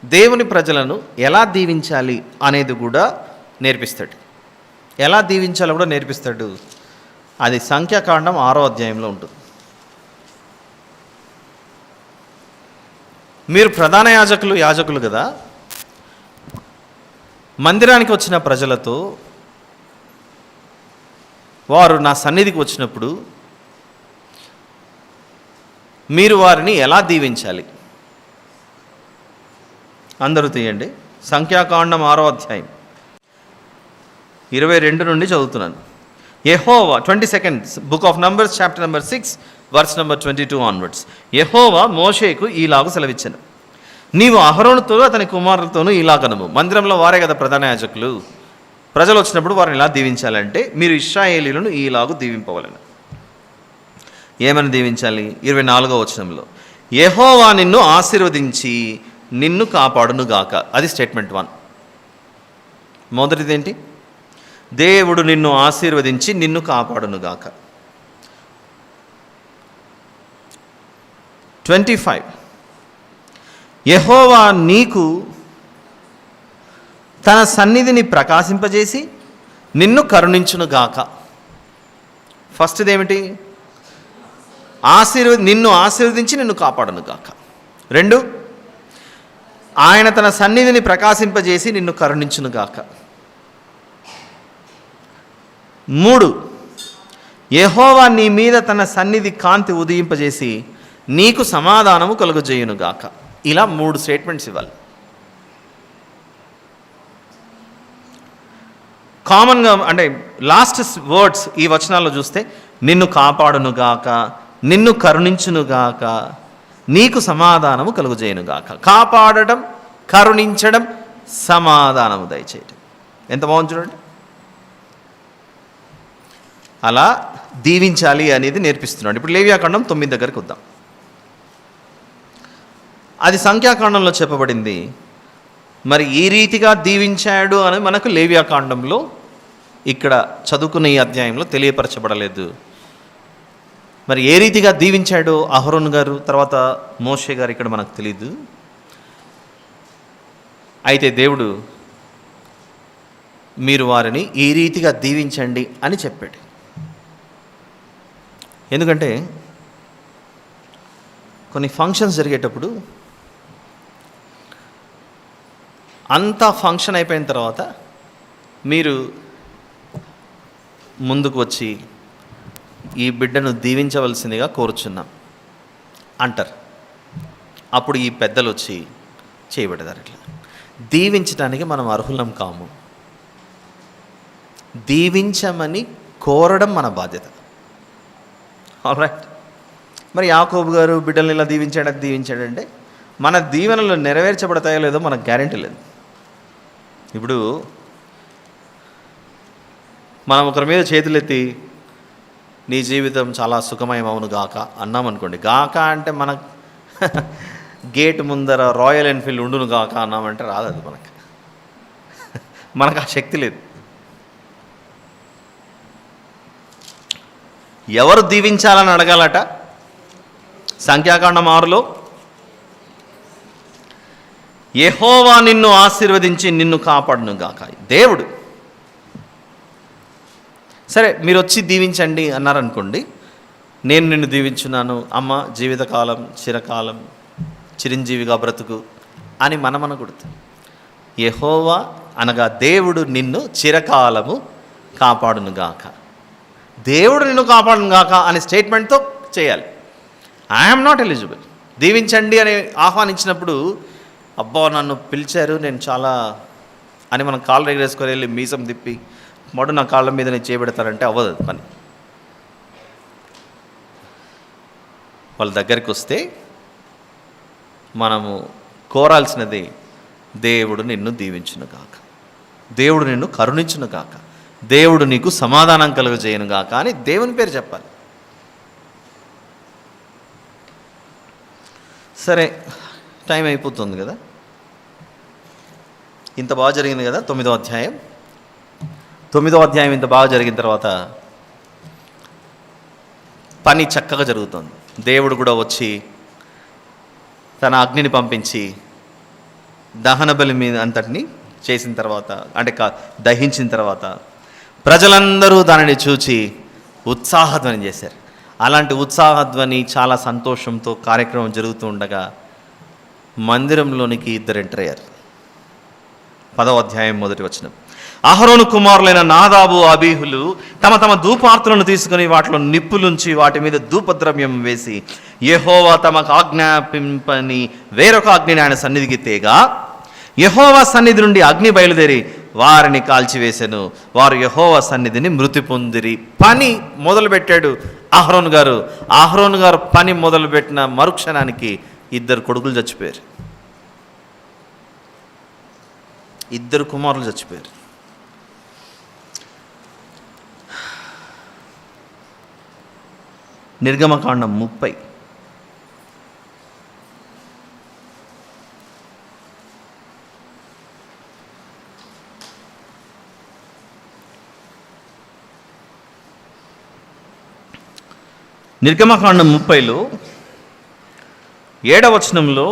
దేవుని ప్రజలను ఎలా దీవించాలి అనేది కూడా నేర్పిస్తాడు. ఎలా దీవించాలో కూడా నేర్పిస్తాడు. అది సంఖ్యాకాండం 6వ అధ్యాయంలో ఉంటుంది. మీరు ప్రధాన యాజకులు కదా, మందిరానికి వచ్చిన ప్రజలతో వారు నా సన్నిధికి వచ్చినప్పుడు మీరు వారిని ఎలా దీవించాలి? అందరూ తీయండి, సంఖ్యాకాండం 6వ అధ్యాయం 22 నుండి చదువుతున్నాను. యెహోవా 22nd book of numbers chapter number 6 verse number 22 onwards. యెహోవా మోషేకు ఈలాగు సెలవిచ్చెను, నీవు అహరోనుతో అతని కుమారులతోనూ ఇలాగనుము. మందిరంలో వారే కదా ప్రధాన యాజకులు. ప్రజలు వచ్చినప్పుడు వారిని ఇలా దీవించాలంటే మీరు ఇశ్రాయేలీయులను ఈలాగు దీవింపవలెను. ఏమని దీవించాలి? 24వ వచనంలో యెహోవా నిన్ను ఆశీర్వదించి నిన్ను కాపాడునుగాక. అది స్టేట్మెంట్ 1. మొదటిది ఏంటి? దేవుడు నిన్ను ఆశీర్వదించి నిన్ను కాపాడునుగాక. 25 యెహోవా నీకు తన సన్నిధిని ప్రకాశింపజేసి నిన్ను కరుణించునుగాక. ఫస్ట్ది ఏమిటి? నిన్ను ఆశీర్వదించి నిన్ను కాపాడునుగాక. 2 ఆయన తన సన్నిధిని ప్రకాశింపజేసి నిన్ను కరుణించునుగాక. 3 యెహోవా నీ మీద తన సన్నిధి కాంతి ఉదయింపజేసి నీకు సమాధానము కలుగజేయునుగాక. ఇలా 3 స్టేట్మెంట్స్ ఇవ్వాలి. కామన్గా అంటే లాస్ట్ వర్డ్స్ ఈ వచనాల్లో చూస్తే నిన్ను కాపాడునుగాక, నిన్ను కరుణించునుగాక, నీకు సమాధానము కలుగుజేయునుగాక. కాపాడటం, కరుణించడం, సమాధానము దయచేయటం. ఎంత బాగుంది చూడండి. అలా దీవించాలి అనేది నేర్పిస్తున్నాడు. ఇప్పుడు లేవియాకాండం 9 దగ్గరికి వద్దాం. అది సంఖ్యాకాండంలో చెప్పబడింది. మరి ఈ రీతిగా దీవించాడు అని మనకు లేవియాకాండంలో ఇక్కడ చదువుకున్న ఈ అధ్యాయంలో తెలియపరచబడలేదు. మరి ఏ రీతిగా దీవించాడు అహరోన్ గారు, తర్వాత మోషే గారు ఇక్కడ మనకు తెలియదు. అయితే దేవుడు మీరు వారిని ఈ రీతిగా దీవించండి అని చెప్పాడు. ఎందుకంటే కొన్ని ఫంక్షన్స్ జరిగేటప్పుడు అంతా ఫంక్షన్ అయిపోయిన తర్వాత మీరు ముందుకు వచ్చి ఈ బిడ్డను దీవించవలసిందిగా కోరుచున్నాం అంటారు. అప్పుడు ఈ పెద్దలు వచ్చి చేయబడతారు. ఇట్లా దీవించడానికి మనం అర్హులం కాము. దీవించమని కోరడం మన బాధ్యత. ఆల్రైట్. మరి యాకోబు గారు బిడ్డల్ని ఇలా దీవించాడంటే మన దీవెనలు నెరవేర్చబడతాయో లేదో మనకు గ్యారెంటీ లేదు. ఇప్పుడు మనం ఒకరి మీద చేతులెత్తి నీ జీవితం చాలా సుఖమయం అవును గాక అన్నామనుకోండి. గాక అంటే మన గేట్ ముందర రాయల్ ఎన్ఫీల్డ్ ఉండును గాక అన్నామంటే రాదు. అది మనకు ఆ శక్తి లేదు. ఎవరు దీవించాలని అడగాలట? సంఖ్యాకాండం 6లో యెహోవా నిన్ను ఆశీర్వదించి నిన్ను కాపాడును గాక. దేవుడు. సరే, మీరు వచ్చి దీవించండి అన్నారనుకోండి. నేను నిన్ను దీవించున్నాను అమ్మ, జీవితకాలం చిరకాలం చిరంజీవిగా బ్రతుకు అని మనమనకూడదు. యెహోవా అనగా దేవుడు నిన్ను చిరకాలము కాపాడును గాక. దేవుడు నిన్ను కాపాడును గాక అనే స్టేట్మెంట్తో చేయాలి. I'm not eligible. దీవించండి అని ఆహ్వానించినప్పుడు అబ్బా నన్ను పిలిచారు నేను చాలా అని మనం కాళ్ళు ఎగరేసుకొని వెళ్ళి మీసం తిప్పి మడు నా కాళ్ళ మీద నేను చేయబెడతారంటే అవ్వదు పని. వాళ్ళ దగ్గరికి వస్తే మనము కోరాల్సినది దేవుడు నిన్ను దీవించును గాక, దేవుడు నిన్ను కరుణించును గాక, దేవుడు నీకు సమాధానం కలుగజేయును గాక అని దేవుని పేరు చెప్పాలి. సరే, టైం అయిపోతుంది కదా. ఇంత బాగా జరిగింది కదా 9వ అధ్యాయం. 9వ అధ్యాయం ఇంత బాగా జరిగిన తర్వాత పని చక్కగా జరుగుతుంది. దేవుడు కూడా వచ్చి తన అగ్నిని పంపించి దహన బలి మీద అంతటిని చేసిన తర్వాత, అంటే దహించిన తర్వాత ప్రజలందరూ దానిని చూచి ఉత్సాహధ్వని చేశారు. అలాంటి ఉత్సాహధ్వని చాలా సంతోషంతో కార్యక్రమం జరుగుతూ ఉండగా మందిరంలోనికి 2 ఎంటర్ అయ్యారు. 10వ అధ్యాయం 1వ వచనం. అహరోను కుమారులైన నాదాబు, అబీహులు తమ తమ ధూపార్తులను తీసుకుని వాటిలో నిప్పులుంచి వాటి మీద ధూపద్రవ్యం వేసి యెహోవా తమకు ఆజ్ఞాపింపని వేరొక అగ్నిని ఆయన సన్నిధికి తేగా యెహోవా సన్నిధి నుండి అగ్ని బయలుదేరి వారిని కాల్చివేసెను. వారు యెహోవా సన్నిధిని మృతి పొందిరి. పని మొదలుపెట్టాడు అహరోను గారు. అహరోను గారు పని మొదలుపెట్టిన మరుక్షణానికి 2 కొడుకులు చచ్చిపోయారు, 2 కుమారులు చచ్చిపోయారు. నిర్గమకాండం 30. నిర్గమకాండం 30లో 7వ వచనంలో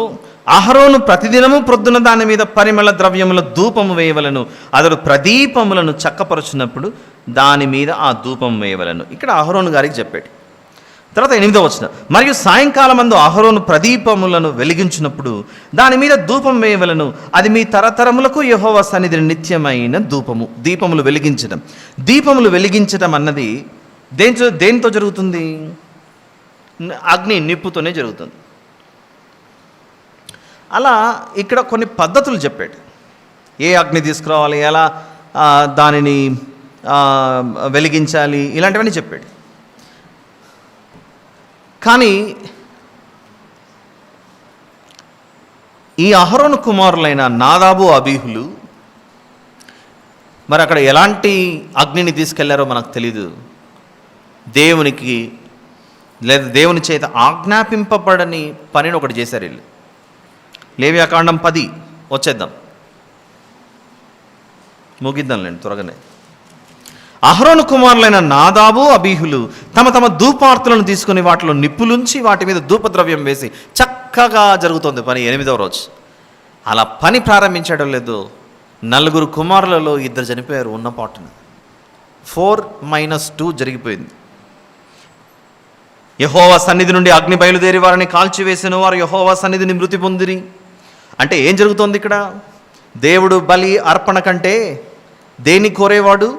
అహరోను ప్రతిదినము ప్రొద్దున దాని మీద పరిమళ ద్రవ్యముల ధూపము వేయవలను, అతడు ప్రదీపములను చక్కపరుచున్నప్పుడు దాని మీద ఆ ధూపం వేయవలను. ఇక్కడ అహరోను గారికి చెప్పాడు. తర్వాత 8వ వచనం, మరియు సాయంకాలమందు అహరోను ప్రదీపములను వెలిగించినప్పుడు దాని మీద ధూపం వేయవలను, అది మీ తరతరములకు యెహోవా సన్నిధిని నిత్యమైన ధూపము. దీపములు వెలిగించడం, దీపములు వెలిగించడం అన్నది దేనితో జరుగుతుంది? అగ్ని, నిప్పుతోనే జరుగుతుంది. అలా ఇక్కడ కొన్ని పద్ధతులు చెప్పాడు. ఏ అగ్ని తీసుకురావాలి, ఎలా దానిని వెలిగించాలి, ఇలాంటివన్నీ చెప్పాడు. కానీ ఈ అహరోను కుమారులైన నాదాబు అబీహులు మరి అక్కడ ఎలాంటి అగ్నిని తీసుకెళ్లారో మనకు తెలీదు. దేవునికి లేదా దేవుని చేత ఆజ్ఞాపింపబడని పనిని ఒకటి చేశారు వీళ్ళు. లేవియాకాండం 10 వచ్చేద్దాం, ముగిద్దాంలేండి త్వరగానే. అహరోను కుమారులైన నాదాబు అబీహులు తమ తమ ధూపార్తులను తీసుకుని వాటిలో నిప్పులుంచి వాటి మీద ధూపద్రవ్యం వేసి చక్కగా జరుగుతుంది పని. 8వ రోజు అలా పని ప్రారంభించడం లేదు, 4 కుమారులలో 2 చనిపోయారు ఉన్న పాటున. 4-2 జరిగిపోయింది. యెహోవా సన్నిధి నుండి అగ్ని బయలుదేరి వారిని కాల్చివేసిన వారు యెహోవా సన్నిధిని మృతి పొందిరి. అంటే ఏం జరుగుతోంది ఇక్కడ? దేవుడు బలి అర్పణ కంటే దేన్ని కోరేవాడు?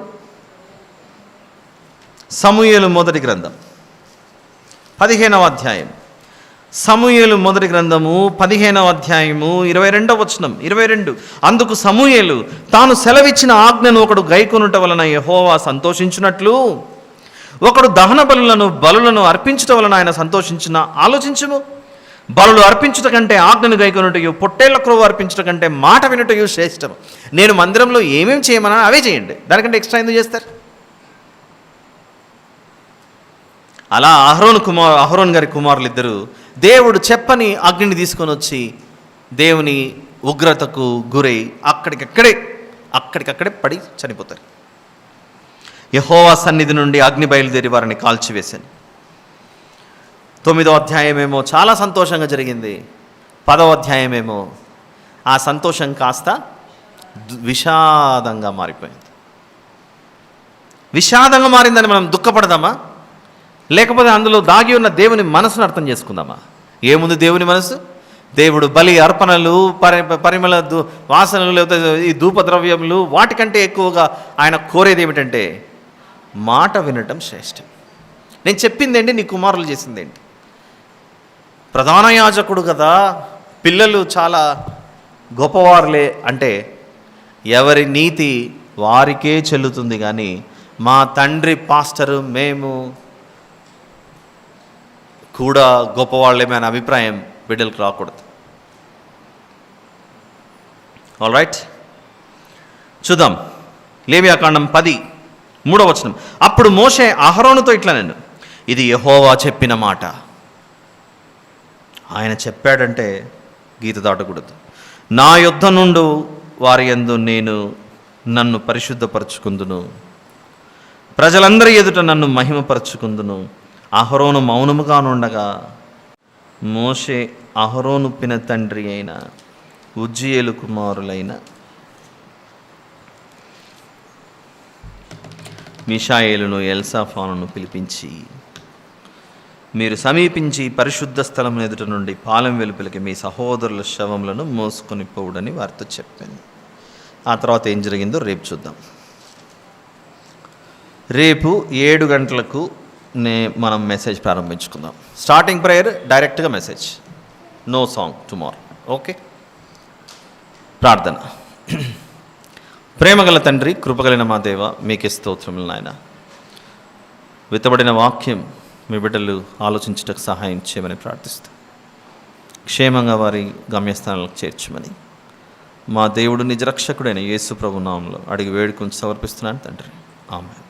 సమూయేలు మొదటి గ్రంథం 15వ అధ్యాయం. సమూయేలు మొదటి గ్రంథము 15వ అధ్యాయము 22వ వచనం. 22 అందుకు సమూయేలు తాను సెలవిచ్చిన ఆజ్ఞను ఒకడు గైకొనుట వలన యెహోవా సంతోషించినట్లు ఒకడు దహన బలులను అర్పించుట వలన ఆయన సంతోషించిన. ఆలోచించుము, బలులు అర్పించుట కంటే ఆజ్ఞను గైకొనుటయు, పొట్టేళ్ల క్రొవ్వు అర్పించుట కంటే మాట వినుటయు శ్రేష్టము. నేను మందిరంలో ఏమేమి చేయమన్నా అవే చేయండి, దానికంటే ఎక్స్ట్రా ఎందుకు చేస్తారు? అలా అహరోన్ గారి కుమారులు 2 దేవుడు చెప్పని అగ్నిని తీసుకొని వచ్చి దేవుని ఉగ్రతకు గురై అక్కడికక్కడే పడి చనిపోతారు. యెహోవా సన్నిధి నుండి అగ్ని బయలుదేరి వారిని కాల్చివేశాను. 9వ అధ్యాయమేమో చాలా సంతోషంగా జరిగింది. 10వ అధ్యాయమేమో ఆ సంతోషం కాస్త విషాదంగా మారిపోయింది. విషాదంగా మారిందని మనం దుఃఖపడదామా? లేకపోతే అందులో దాగి ఉన్న దేవుని మనసును అర్థం చేసుకుందామా? ఏముంది దేవుని మనసు? దేవుడు బలి అర్పణలు, పరిమళ వాసనలు, లేకపోతే ఈ ధూపద్రవ్యములు, వాటికంటే ఎక్కువగా ఆయన కోరేది ఏమిటంటే మాట వినటం శ్రేష్టం. నేను చెప్పిందేంటి, నీ కుమారులు చేసిందేంటి? ప్రధాన యాజకుడు కదా, పిల్లలు చాలా గొప్పవారులే అంటే ఎవరి నీతి వారికే చెల్లుతుంది. కానీ మా తండ్రి పాస్టరు మేము కూడా గొప్పవాళ్ళేమే అనే అభిప్రాయం బిడ్డలకు రాకూడదు. ఆల్ రైట్, చూద్దాం. లేవియాకాండం 10:3వ వచనం. అప్పుడు మోషే అహరోనుతో ఇట్లా నేను, ఇది యెహోవా చెప్పిన మాట. ఆయన చెప్పాడంటే గీత దాటకూడదు. నా యుద్ధ నుండి వారి యందు నేను నన్ను పరిశుద్ధపరచుకుందును, ప్రజలందరి ఎదుట నన్ను మహిమపరచుకుందును. అహరోను మౌనముగా నుండగా మోషే అహరోను పిన తండ్రి అయిన ఉజ్జియేలు కుమారులైన మిషాయేలును ఎల్సాఫానును పిలిపించి, మీరు సమీపించి పరిశుద్ధ స్థలం ఎదుట నుండి పాలెం వెలుపలికి మీ సహోదరుల శవములను మోసుకొని పోవుడని వారితో చెప్పాను. ఆ తర్వాత ఏం జరిగిందో రేపు చూద్దాం. రేపు 7 గంటలకు మనం మెసేజ్ ప్రారంభించుకుందాం. స్టార్టింగ్ ప్రేయర్, డైరెక్ట్గా message, no song tomorrow. Okay, ప్రార్థన. ప్రేమగల తండ్రి, కృపగలిగిన మా దేవ, మీకే స్తోత్రములు నాయన. విత్తబడిన వాక్యం మీ బిడ్డలు ఆలోచించటకు సహాయం చేయమని ప్రార్థిస్తూ క్షేమంగా వారి గమ్యస్థానాలకు చేర్చమని మా దేవుడు నిజరక్షకుడైన యేసు ప్రభు నామములో అడిగి వేడుకొని సమర్పిస్తున్నాను తండ్రి. ఆమేన్.